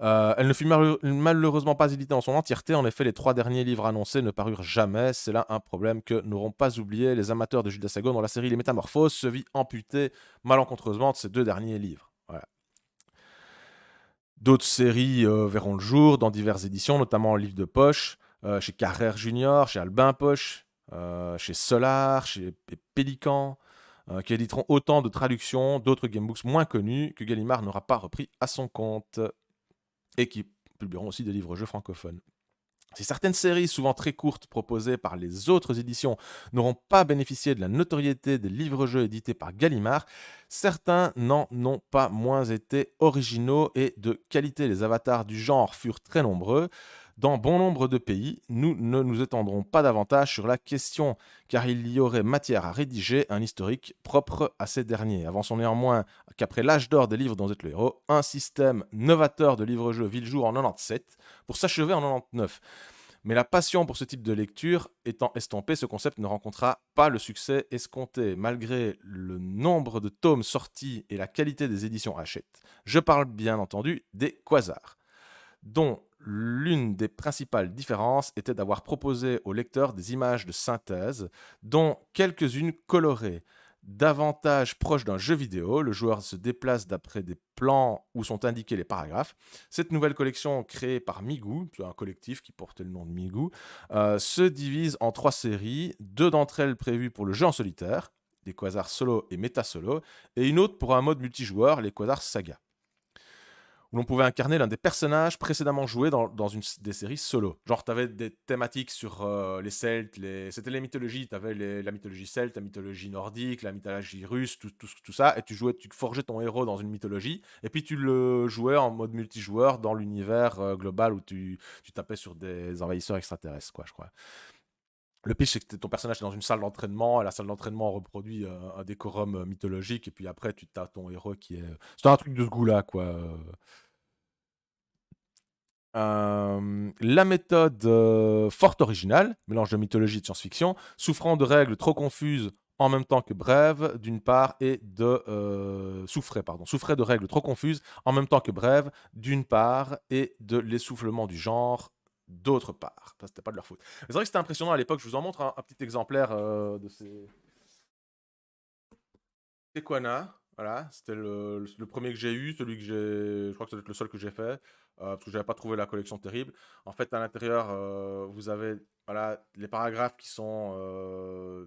Elle ne fut malheureusement pas éditée en son entièreté. En effet, les 3 derniers livres annoncés ne parurent jamais. C'est là un problème que n'auront pas oublié les amateurs de Gildas Sago, dont la série Les Métamorphoses se vit amputée malencontreusement de ces 2 derniers livres. Voilà. D'autres séries verront le jour dans diverses éditions, notamment en livre de poche, chez Carrère Junior, chez Albin Poche, chez Solar, chez Pélican, qui éditeront autant de traductions d'autres gamebooks moins connus que Gallimard n'aura pas repris à son compte, et qui publieront aussi des livres-jeux francophones. Si certaines séries, souvent très courtes, proposées par les autres éditions, n'auront pas bénéficié de la notoriété des livres-jeux édités par Gallimard, certains n'en ont pas moins été originaux et de qualité. Les avatars du genre furent très nombreux. Dans bon nombre de pays, nous ne nous étendrons pas davantage sur la question, car il y aurait matière à rédiger un historique propre à ces derniers. Avançons néanmoins qu'après l'âge d'or des livres dont vous êtes le héros, un système novateur de livres-jeux vit le jour en 97 pour s'achever en 99. Mais la passion pour ce type de lecture étant estompée, ce concept ne rencontra pas le succès escompté, malgré le nombre de tomes sortis et la qualité des éditions Hachette. Je parle bien entendu des Quasars, dont l'une des principales différences était d'avoir proposé au lecteur des images de synthèse, dont quelques-unes colorées. Davantage proche d'un jeu vidéo, le joueur se déplace d'après des plans où sont indiqués les paragraphes. Cette nouvelle collection, créée par Migou, un collectif qui portait le nom de Migou, se divise en 3 séries, 2 d'entre elles prévues pour le jeu en solitaire, les Quasars Solo et Méta Solo, et une autre pour un mode multijoueur, les Quasars Saga, où l'on pouvait incarner l'un des personnages précédemment joués dans une des séries solo. Genre, tu avais des thématiques sur les Celtes, c'était les mythologies, tu avais la mythologie celte, la mythologie nordique, la mythologie russe, tout ça, et tu forgeais ton héros dans une mythologie, et puis tu le jouais en mode multijoueur dans l'univers global où tu tapais sur des envahisseurs extraterrestres, quoi, je crois. Le pitch, c'est que ton personnage est dans une salle d'entraînement, et la salle d'entraînement reproduit un décorum mythologique, et puis après, tu as ton héros qui est... C'est un truc de ce goût-là, quoi. La méthode fort originale, mélange de mythologie et de science-fiction, souffrant de règles trop confuses en même temps que brèves, d'une part, et souffrait de règles trop confuses en même temps que brèves, d'une part, et de l'essoufflement du genre, d'autre part. Ça, c'était pas de leur faute. C'est vrai que c'était impressionnant à l'époque. Je vous en montre un petit exemplaire de ces Sequana. Voilà, c'était le premier que j'ai eu, celui que j'ai. Je crois que c'est le seul que j'ai fait, parce que j'avais pas trouvé la collection terrible. En fait, à l'intérieur, vous avez voilà, les paragraphes qui sont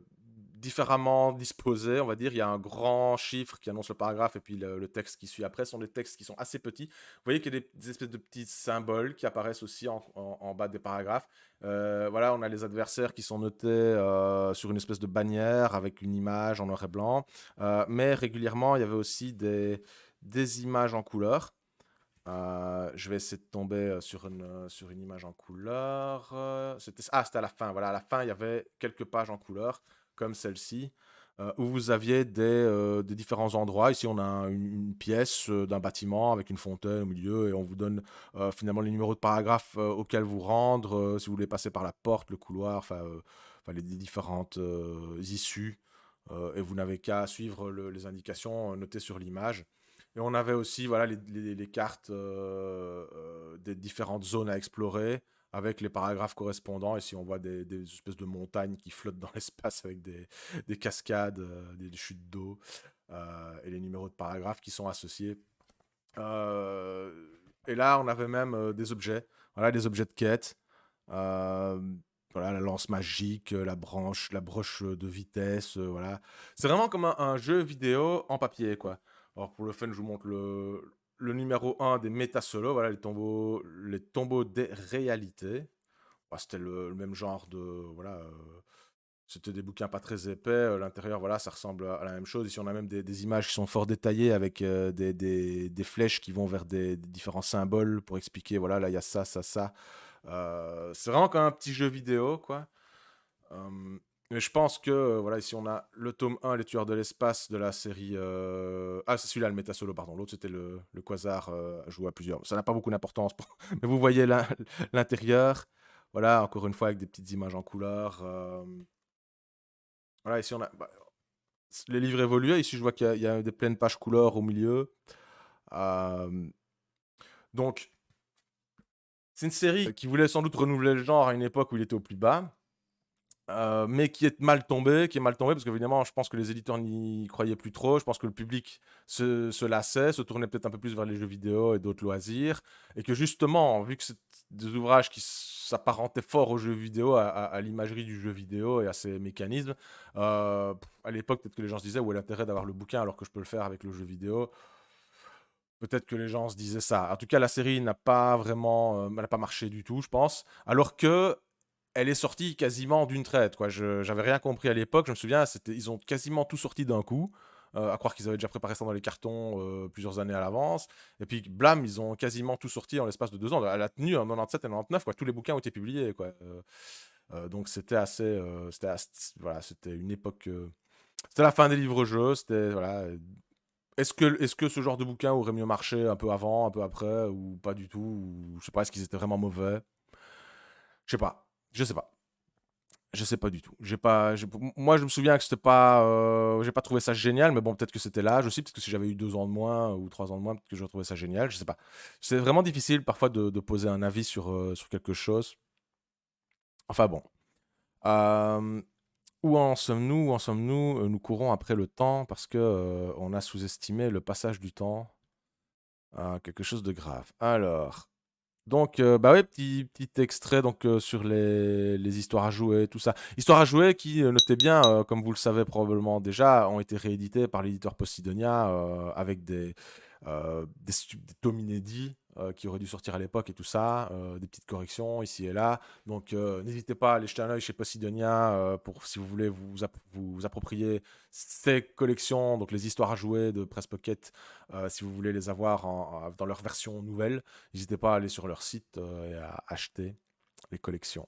différemment disposés, on va dire. Il y a un grand chiffre qui annonce le paragraphe, et puis le texte qui suit après sont des textes qui sont assez petits. Vous voyez qu'il y a des espèces de petits symboles qui apparaissent aussi en bas des paragraphes. Voilà, on a les adversaires qui sont notés sur une espèce de bannière avec une image en noir et blanc. Mais régulièrement, il y avait aussi des images en couleur. Je vais essayer de tomber sur une image en couleur. C'était à la fin. Voilà, à la fin, il y avait quelques pages en couleur, comme celle-ci, où vous aviez des différents endroits. Ici, on a une pièce d'un bâtiment avec une fontaine au milieu et on vous donne finalement les numéros de paragraphes auxquels vous rendre, si vous voulez passer par la porte, le couloir, enfin, les différentes issues. Et vous n'avez qu'à suivre les indications notées sur l'image. Et on avait aussi voilà, les cartes des différentes zones à explorer avec les paragraphes correspondants. Ici, on voit des espèces de montagnes qui flottent dans l'espace avec des cascades, des chutes d'eau et les numéros de paragraphes qui sont associés. Euh, et là, on avait même des objets, voilà, des objets de quête. Euh, voilà, la lance magique, la broche de vitesse, voilà. C'est vraiment comme un jeu vidéo en papier, quoi. Alors pour le fun, je vous montre le numéro 1 des méta solo, voilà, les tombeaux des réalités. Bah, c'était le même genre de, voilà, c'était des bouquins pas très épais. L'intérieur, voilà, ça ressemble à la même chose. Ici, on a même des images qui sont fort détaillées avec des flèches qui vont vers des différents symboles pour expliquer, voilà, là, il y a ça, ça, ça. C'est vraiment comme un petit jeu vidéo, quoi. Euh, mais je pense que, voilà, ici, on a le tome 1, Les Tueurs de l'espace de la série. Ah, c'est celui-là, le méta solo, pardon. L'autre, c'était le Quasar joué à plusieurs. Ça n'a pas beaucoup d'importance, mais vous voyez l'intérieur. Voilà, encore une fois, avec des petites images en couleur. Voilà, ici, on a les livres évolués. Ici, je vois qu'il y a des pleines pages couleur au milieu. Euh, donc, c'est une série qui voulait sans doute renouveler le genre à une époque où il était au plus bas. Mais qui est mal tombé, parce qu'évidemment, je pense que les éditeurs n'y croyaient plus trop. Je pense que le public se lassait, se tournait peut-être un peu plus vers les jeux vidéo et d'autres loisirs. Et que justement, vu que c'est des ouvrages qui s'apparentaient fort aux jeux vidéo, à l'imagerie du jeu vidéo et à ses mécanismes, à l'époque, peut-être que les gens se disaient où est l'intérêt d'avoir le bouquin alors que je peux le faire avec le jeu vidéo. Peut-être que les gens se disaient ça. En tout cas, la série n'a pas vraiment, elle n'a pas marché du tout, je pense. Alors que elle est sortie quasiment d'une traite, quoi. J'avais rien compris à l'époque. Je me souviens, ils ont quasiment tout sorti d'un coup. À croire qu'ils avaient déjà préparé ça dans les cartons plusieurs années à l'avance. Et puis, blam, ils ont quasiment tout sorti en l'espace de 2 ans. Elle a tenu en 97 et 99, quoi. Tous les bouquins ont été publiés, quoi. Donc, voilà, c'était une époque. C'était la fin des livres-jeux. C'était, voilà. Est-ce que ce genre de bouquin aurait mieux marché un peu avant, un peu après, ou pas du tout, ou je sais pas, est-ce qu'ils étaient vraiment mauvais? Je sais pas. Je sais pas. Je sais pas du tout. Moi, je me souviens que c'était pas. J'ai pas trouvé ça génial, mais bon, peut-être que c'était l'âge aussi. Peut-être que si j'avais eu 2 ans de moins ou 3 ans de moins, peut-être que j'aurais trouvé ça génial. Je sais pas. C'est vraiment difficile parfois de poser un avis sur quelque chose. Enfin bon. Euh, où en sommes-nous? Où en sommes-nous? Nous courons après le temps parce que on a sous-estimé le passage du temps à quelque chose de grave. Alors. Donc, bah ouais, petit extrait donc, sur les histoires à jouer, tout ça. Histoires à jouer qui, notez bien, comme vous le savez probablement déjà, ont été rééditées par l'éditeur Posidonia avec des tomes inédits qui auraient dû sortir à l'époque et tout ça, des petites corrections ici et là. Donc, n'hésitez pas à aller jeter un œil chez Posidonia pour si vous voulez vous approprier ces collections, donc les histoires à jouer de Press Pocket, si vous voulez les avoir dans leur version nouvelle. N'hésitez pas à aller sur leur site et à acheter les collections.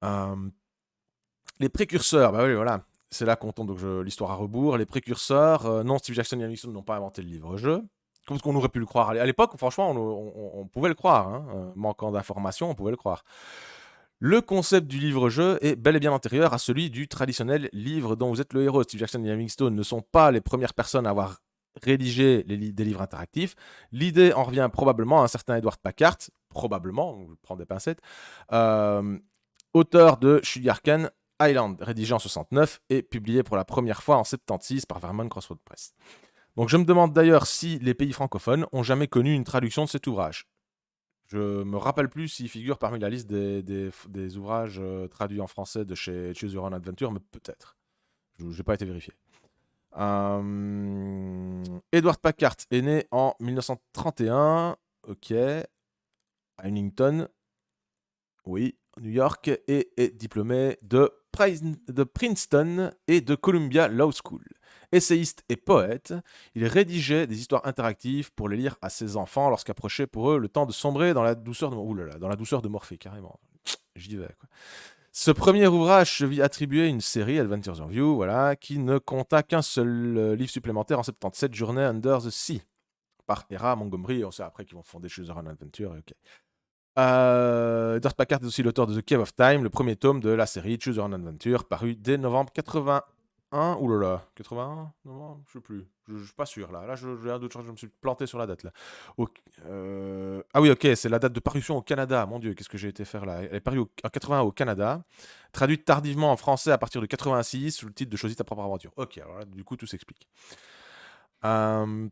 Euh, les précurseurs, bah oui, voilà. C'est là qu'on tombe donc l'histoire à rebours. Les précurseurs, non, Steve Jackson et Ian Livingstone n'ont pas inventé le livre-jeu. Comme qu'on aurait pu le croire. À l'époque, franchement, on pouvait le croire. Hein. Manquant d'informations, on pouvait le croire. Le concept du livre-jeu est bel et bien antérieur à celui du traditionnel livre dont vous êtes le héros. Steve Jackson et Ian Livingstone ne sont pas les premières personnes à avoir rédigé des livres interactifs. L'idée en revient probablement à un certain Edward Packard, probablement, je prends des pincettes, euh, auteur de Sugarcane Island, rédigé en 69 et publié pour la première fois en 76 par Vermont Crossroad Press. Donc je me demande d'ailleurs si les pays francophones ont jamais connu une traduction de cet ouvrage. Je me rappelle plus s'il figure parmi la liste des ouvrages traduits en français de chez Choose Your Own Adventure, mais peut-être. Je n'ai pas été vérifié. Edward Packard est né en 1931, ok, à Huntington, oui, New York, et est diplômé de Princeton et de Columbia Law School. Essayiste et poète, il rédigeait des histoires interactives pour les lire à ses enfants lorsqu'approchait pour eux le temps de sombrer dans la douceur de, ouh là là, dans la douceur de Morphée, carrément. J'y vais, quoi. Ce premier ouvrage se vit attribuer une série, Adventures of You, voilà, qui ne compta qu'un seul livre supplémentaire en 77 journées Under the Sea, par Era Montgomery. On sait après qu'ils vont fonder Choose Your Own Adventure. Ok. Dort Packard est aussi l'auteur de The Cave of Time, le premier tome de la série Choose Your Own Adventure, paru dès novembre 81. Ouh là là, 81 novembre, je sais plus. Je suis pas sûr là. Là, j'ai un doute, je me suis planté sur la date là. Ah oui, ok, c'est la date de parution au Canada. Mon Dieu, qu'est-ce que j'ai été faire là? Elle est parue en 81 au Canada, traduite tardivement en français à partir de 86 sous le titre de Choisis ta propre aventure. Ok, alors là, du coup, tout s'explique. Euh,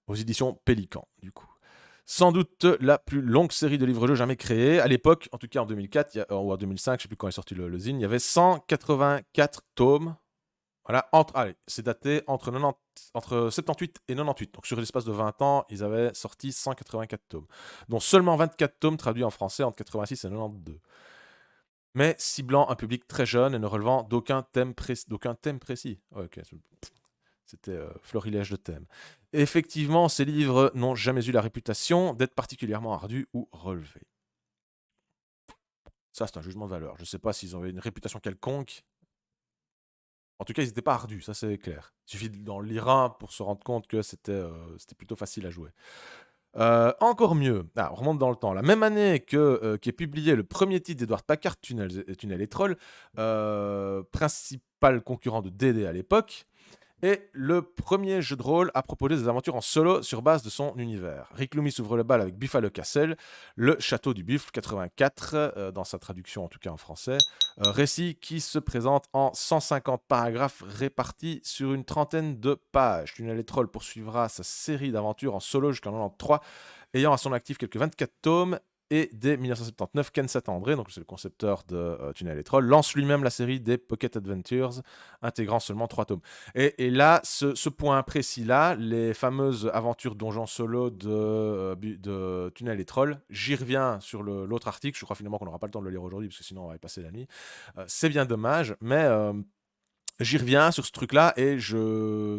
Aux éditions Pélican, du coup. Sans doute la plus longue série de livres-jeux jamais créée. À l'époque, en tout cas en 2004 ou en 2005, je ne sais plus quand est sorti le zine, il y avait 184 tomes. Voilà, allez, c'est daté entre 78 et 98. Donc sur l'espace de 20 ans, ils avaient sorti 184 tomes, dont seulement 24 tomes traduits en français entre 86 et 92. Mais ciblant un public très jeune et ne relevant d'aucun thème précis. Ouais, ok, c'était florilège de thèmes. Et effectivement, ces livres n'ont jamais eu la réputation d'être particulièrement ardus ou relevés. Ça, c'est un jugement de valeur. Je ne sais pas s'ils avaient une réputation quelconque. En tout cas, ils n'étaient pas ardus, ça c'est clair. Il suffit d'en lire un pour se rendre compte que c'était plutôt facile à jouer. Encore mieux, on remonte dans le temps. La même année qu'est publié le premier titre d'Edward Packard, Tunnel et Trolls, principal concurrent de DD à l'époque, et le premier jeu de rôle à proposer des aventures en solo sur base de son univers. Rick Loomis ouvre le bal avec Buffalo Castle, le château du Buffle 84, dans sa traduction en tout cas en français. Récit qui se présente en 150 paragraphes répartis sur une trentaine de pages. Tunnel et Troll poursuivra sa série d'aventures en solo jusqu'en 93, ayant à son actif quelques 24 tomes. Et dès 1979, Ken Saint-André, donc c'est le concepteur de Tunnel et Troll, lance lui-même la série des Pocket Adventures, intégrant seulement 3 tomes. Et là, ce point précis-là, les fameuses aventures donjon solo de Tunnel et Troll, j'y reviens sur l'autre article. Je crois finalement qu'on n'aura pas le temps de le lire aujourd'hui, parce que sinon on va y passer la nuit. C'est bien dommage, mais j'y reviens sur ce truc-là, et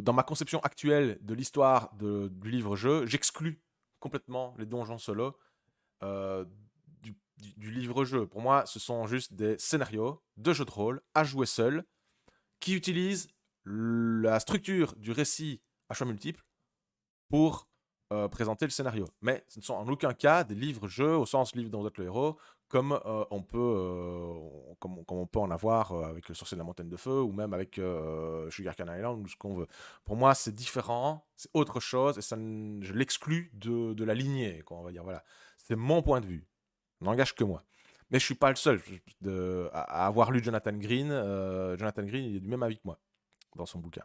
dans ma conception actuelle de l'histoire du livre-jeu, j'exclus complètement les donjons solo euh, du livre-jeu. Pour moi, ce sont juste des scénarios de jeux de rôle à jouer seul, qui utilisent la structure du récit à choix multiples pour présenter le scénario. Mais ce ne sont en aucun cas des livres-jeux au sens livre dont vous êtes le héros, comme on peut en avoir avec le Sorcier de la Montagne de Feu, ou même avec Sugarcane Island, ou ce qu'on veut. Pour moi, c'est différent, c'est autre chose, et je l'exclus de la lignée, quoi, on va dire. Voilà. C'est mon point de vue. N'engage que moi. Mais je suis pas le seul à avoir lu Jonathan Green. Jonathan Green, il est du même avis que moi dans son bouquin.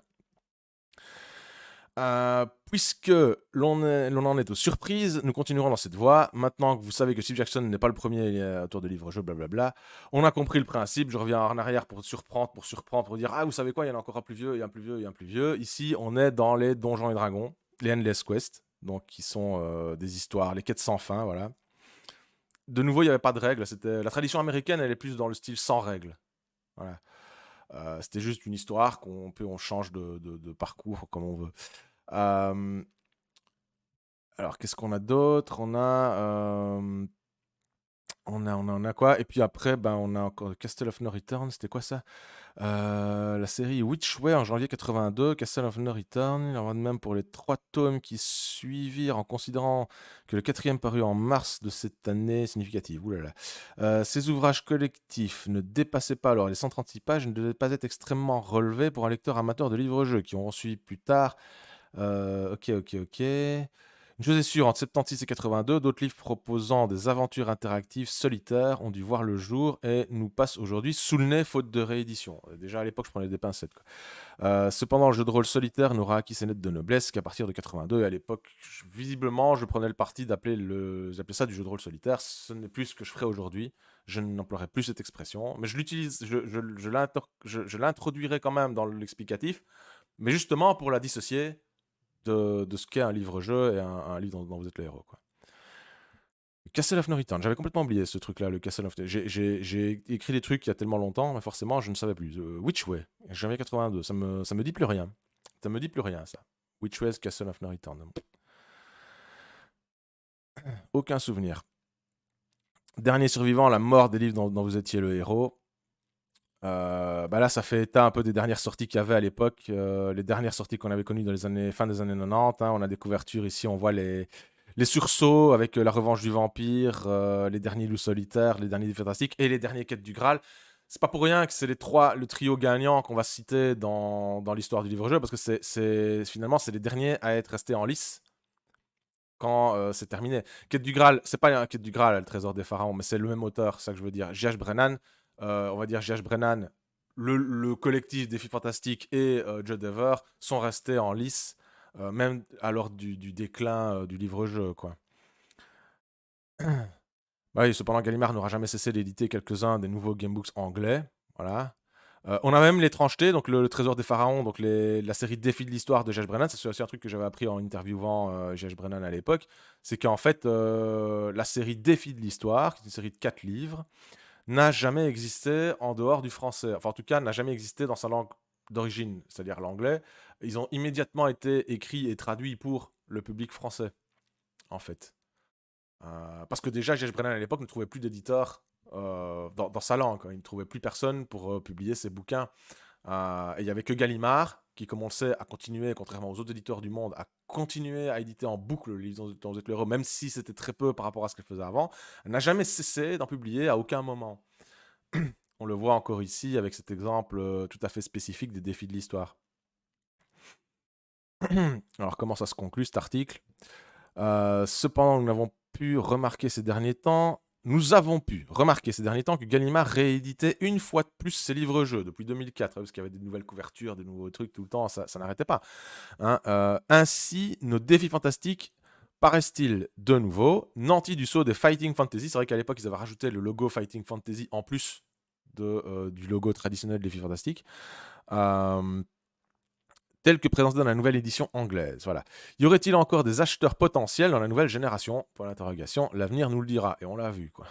Puisque l'on en est aux surprises, nous continuerons dans cette voie. Maintenant que vous savez que Steve Jackson n'est pas le premier auteur de livres-jeux, blablabla, on a compris le principe. Je reviens en arrière pour surprendre, pour dire « Ah, vous savez quoi, il y en a encore un plus vieux, et un plus vieux, et un plus vieux. » Ici, on est dans les Donjons et Dragons, les Endless Quest, donc qui sont des histoires, les quêtes sans fin, voilà. De nouveau, il n'y avait pas de règles. La tradition américaine, elle est plus dans le style sans règles. Voilà. C'était juste une histoire on change de parcours comme on veut. Alors, qu'est-ce qu'on a d'autre? On a quoi? Et puis après, on a encore Castle of No Return. C'était quoi ça? La série Witchway en janvier 82, Castle of No Return. Il en va de même pour les 3 tomes qui suivirent, en considérant que le 4e paru en mars de cette année significative. Ouh là là. Ces ouvrages collectifs ne dépassaient pas, alors les 136 pages ne devaient pas être extrêmement relevés pour un lecteur amateur de livres-jeux, qui ont suivi plus tard. Ok. Une chose est sûre, entre 76 et 82, d'autres livres proposant des aventures interactives solitaires ont dû voir le jour et nous passent aujourd'hui sous le nez faute de réédition. Déjà à l'époque, je prenais des pincettes, quoi. Cependant, le jeu de rôle solitaire n'aura acquis ses lettres de noblesse qu'à partir de 82. Et à l'époque, visiblement, je prenais le parti d'appeler ça du jeu de rôle solitaire. Ce n'est plus ce que je ferais aujourd'hui. Je n'emploierai plus cette expression, mais je l'utilise, je l'introduirai quand même dans l'explicatif, mais justement pour la dissocier de ce qu'est un livre-jeu et un livre dont vous êtes le héros, quoi. Castle of No Return, j'avais complètement oublié ce truc-là, le Castle of... J'ai écrit des trucs il y a tellement longtemps, mais forcément, je ne savais plus. Witchway, janvier 82, ça me dit plus rien. Ça me dit plus rien, ça. Witchway's Castle of No Return. Aucun souvenir. Dernier survivant, la mort des livres dont vous étiez le héros. Bah là, ça fait état un peu des dernières sorties qu'il y avait à l'époque, les dernières sorties qu'on avait connues dans les années, fin des années 90. Hein. On a des couvertures ici, on voit les sursauts avec la revanche du vampire, les derniers loups solitaires, les derniers fantastiques et les derniers quêtes du Graal. C'est pas pour rien que c'est le trio gagnant qu'on va citer dans l'histoire du livre-jeu, parce que finalement, c'est les derniers à être restés en lice quand c'est terminé. Quête du Graal, c'est pas un Quête du Graal, le trésor des pharaons, mais c'est le même auteur, c'est ça que je veux dire. J.H. Brennan, on va dire J.H. Brennan, le collectif Défis Fantastiques et Joe Dever sont restés en lice, même à l'heure du déclin du livre-jeu, quoi. Bah oui, cependant, Gallimard n'aura jamais cessé d'éditer quelques-uns des nouveaux gamebooks anglais. Voilà. On a même l'étrangeté, donc le trésor des pharaons, donc la série Défis de l'histoire de J.H. Brennan. C'est aussi un truc que j'avais appris en interviewant J.H. Brennan à l'époque. C'est qu'en fait, la série Défis de l'histoire, qui est une série de 4 livres, n'a jamais existé en dehors du français. Enfin, en tout cas, n'a jamais existé dans sa langue d'origine, c'est-à-dire l'anglais. Ils ont immédiatement été écrits et traduits pour le public français, en fait. Parce que déjà, J.H. Brennan à l'époque ne trouvait plus d'éditeur dans sa langue, hein. Il ne trouvait plus personne pour publier ses bouquins. Et il n'y avait que Gallimard qui commençait à continuer, contrairement aux autres éditeurs du monde, à continuer à éditer en boucle le livre dont vous êtes le héros, même si c'était très peu par rapport à ce qu'elle faisait avant. Elle n'a jamais cessé d'en publier à aucun moment. On le voit encore ici avec cet exemple tout à fait spécifique des défis de l'histoire. Alors, comment ça se conclut cet article? Cependant, nous avons pu remarquer ces derniers temps que Gallimard rééditait une fois de plus ses livres-jeux depuis 2004, parce qu'il y avait des nouvelles couvertures, des nouveaux trucs tout le temps, ça n'arrêtait pas. Hein. Ainsi, nos défis fantastiques paraissent-ils de nouveau nantis du sceau des Fighting Fantasy. C'est vrai qu'à l'époque, ils avaient rajouté le logo Fighting Fantasy en plus du logo traditionnel des défis fantastiques. Tel que présenté dans la nouvelle édition anglaise. Voilà. Y aurait-il encore des acheteurs potentiels dans la nouvelle génération? Pour l'interrogation, l'avenir nous le dira, et on l'a vu, quoi.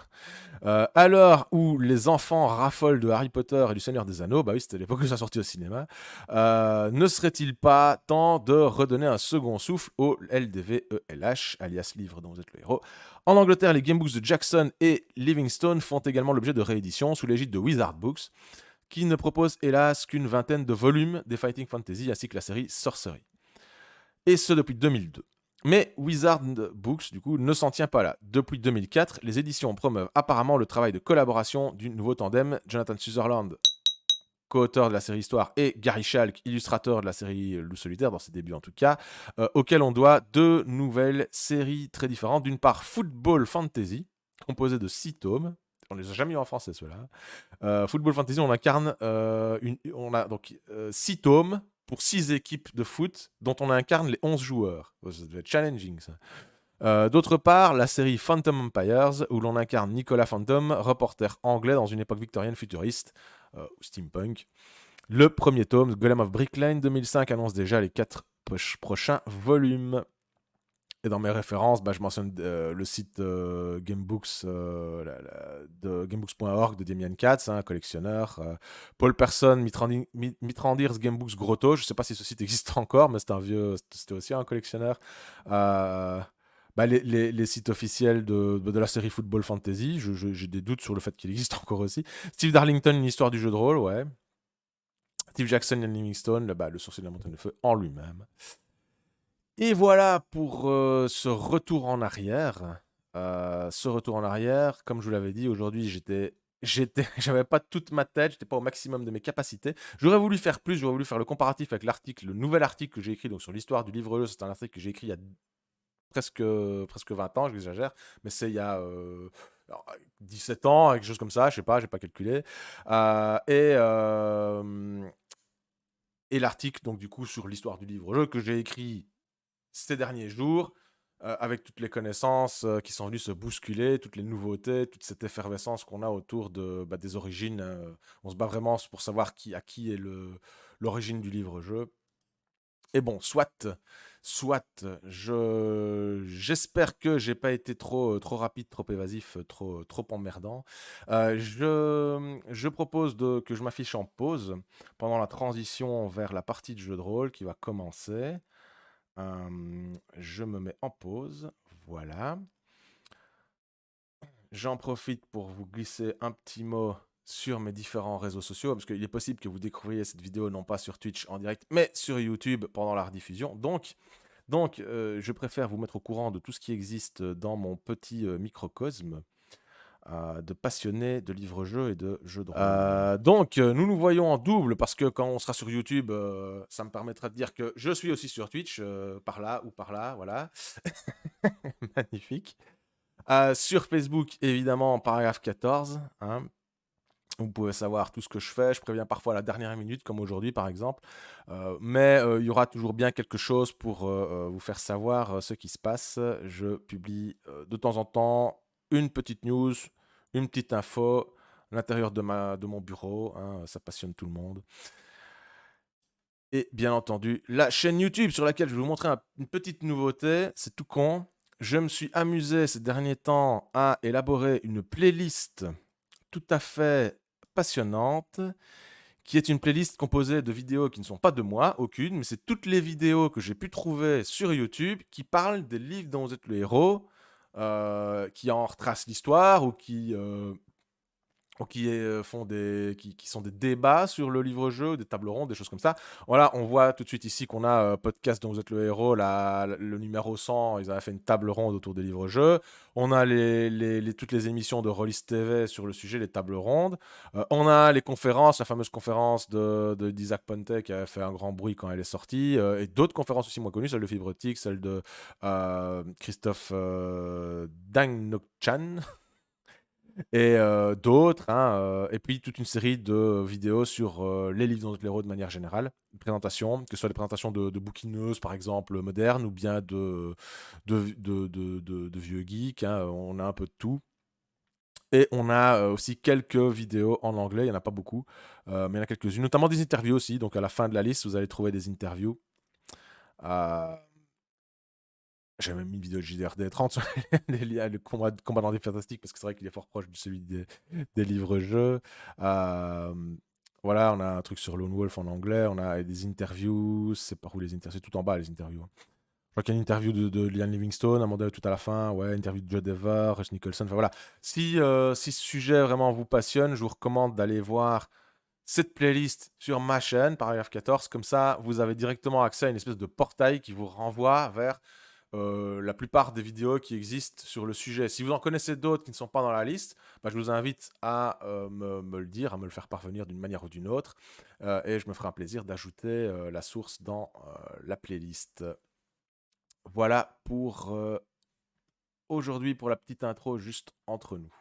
À l'heure où les enfants raffolent de Harry Potter et du Seigneur des Anneaux, bah oui, c'était l'époque où ça sortit au cinéma, ne serait-il pas temps de redonner un second souffle au LDVELH, alias livre dont vous êtes le héros? En Angleterre, les gamebooks de Jackson et Livingstone font également l'objet de rééditions sous l'égide de Wizard Books, qui ne propose hélas qu'une vingtaine de volumes des Fighting Fantasy ainsi que la série Sorcery. Et ce depuis 2002. Mais Wizard Books, du coup, ne s'en tient pas là. Depuis 2004, les éditions promeuvent apparemment le travail de collaboration du nouveau tandem Jonathan Sutherland, co-auteur de la série Histoire, et Gary Schalk, illustrateur de la série Loup Solitaire, dans ses débuts en tout cas, auquel on doit deux nouvelles séries très différentes. D'une part, Football Fantasy, composé de 6 tomes. On ne les a jamais eu en français, ceux-là. Football Fantasy, on incarne on a donc 6 tomes pour 6 équipes de foot dont on incarne les 11 joueurs. Ça devait être challenging, ça. D'autre part, la série Phantom Empires, où l'on incarne Nicolas Phantom, reporter anglais dans une époque victorienne futuriste, ou steampunk. Le premier tome, Golem of Brick Lane 2005, annonce déjà les 4 prochains volumes. Et dans mes références, je mentionne le site Gamebooks, de gamebooks.org de Damien Katz, un collectionneur. Paul Person, Mitrandir's Gamebooks Grotto. Je ne sais pas si ce site existe encore, mais c'était aussi un collectionneur. Les sites officiels de la série Football Fantasy. J'ai des doutes sur le fait qu'il existe encore aussi. Steve Darlington, une histoire du jeu de rôle, ouais. Steve Jackson et Livingstone, le sorcier de la montagne de feu en lui-même. Et voilà pour ce retour en arrière. Comme je vous l'avais dit, aujourd'hui, j'avais pas toute ma tête, j'étais pas au maximum de mes capacités. J'aurais voulu faire plus, j'aurais voulu faire le comparatif avec le nouvel article que j'ai écrit donc sur l'histoire du livre-jeu. C'est un article que j'ai écrit il y a presque 20 ans, j'exagère, mais c'est il y a 17 ans, quelque chose comme ça, je sais pas, j'ai pas calculé. Et l'article, donc du coup, sur l'histoire du livre-jeu que j'ai écrit ces derniers jours, avec toutes les connaissances qui sont venues se bousculer, toutes les nouveautés, toute cette effervescence qu'on a autour des origines. On se bat vraiment pour savoir à qui est l'origine du livre-jeu. Et bon, soit Soit, j'espère que j'ai pas été trop rapide, trop évasif, trop emmerdant. Je propose que je m'affiche en pause pendant la transition vers la partie de jeu de rôle qui va commencer. Je me mets en pause, voilà. J'en profite pour vous glisser un petit mot sur mes différents réseaux sociaux, parce qu'il est possible que vous découvriez cette vidéo non pas sur Twitch en direct, mais sur YouTube pendant la rediffusion. Donc, je préfère vous mettre au courant de tout ce qui existe dans mon petit microcosme de passionnés de livres-jeux et de jeux de rôle. Donc, nous nous voyons en double parce que quand on sera sur YouTube, ça me permettra de dire que je suis aussi sur Twitch, par là ou par là, voilà. Magnifique. Sur Facebook, évidemment, paragraphe 14. Hein. Vous pouvez savoir tout ce que je fais. Je préviens parfois à la dernière minute, comme aujourd'hui par exemple. Mais il y aura toujours bien quelque chose pour vous faire savoir ce qui se passe. Je publie de temps en temps une petite news, une petite info à l'intérieur de mon bureau. Hein, ça passionne tout le monde. Et bien entendu, la chaîne YouTube sur laquelle je vais vous montrer une petite nouveauté. C'est tout con. Je me suis amusé ces derniers temps à élaborer une playlist tout à fait passionnante, qui est une playlist composée de vidéos qui ne sont pas de moi, aucune, mais c'est toutes les vidéos que j'ai pu trouver sur YouTube qui parlent des livres dont vous êtes le héros, qui en retracent l'histoire ou qui sont des débats sur le livre-jeu, des tables rondes, des choses comme ça. Voilà, on voit tout de suite ici qu'on a podcast dont vous êtes le héros, le numéro 100, ils avaient fait une table ronde autour des livres-jeux. On a toutes les émissions de Rollis TV sur le sujet, les tables rondes. On a les conférences, la fameuse conférence d'Isaac Ponte qui avait fait un grand bruit quand elle est sortie, et d'autres conférences aussi moins connues, celle de Fibrotique, celle de Christophe Dang-Nok-chan, et d'autres, hein, et puis toute une série de vidéos sur les livres dont les héros de manière générale, une présentation, que ce soit des présentations de bouquineuses par exemple modernes ou bien de vieux geeks, hein, on a un peu de tout. Et on a aussi quelques vidéos en anglais, il n'y en a pas beaucoup, mais il y en a quelques-unes, notamment des interviews aussi, donc à la fin de la liste vous allez trouver des interviews. J'ai même mis une vidéo de JDRD 30 sur le combat dans les fantastiques, parce que c'est vrai qu'il est fort proche de celui des livres-jeux. Voilà, on a un truc sur Lone Wolf en anglais, on a des interviews, c'est par où les interviews? C'est tout en bas les interviews. Hein. Je crois qu'il y a une interview de Liam Livingstone, un modèle tout à la fin, ouais, interview de Joe Dever, Russ Nicholson, enfin voilà. Si ce sujet vraiment vous passionne, je vous recommande d'aller voir cette playlist sur ma chaîne, Paragraphe 14, comme ça vous avez directement accès à une espèce de portail qui vous renvoie vers la plupart des vidéos qui existent sur le sujet. Si vous en connaissez d'autres qui ne sont pas dans la liste, bah, je vous invite à me le dire, à me le faire parvenir d'une manière ou d'une autre, et je me ferai un plaisir d'ajouter la source dans la playlist. Voilà pour aujourd'hui, pour la petite intro juste entre nous.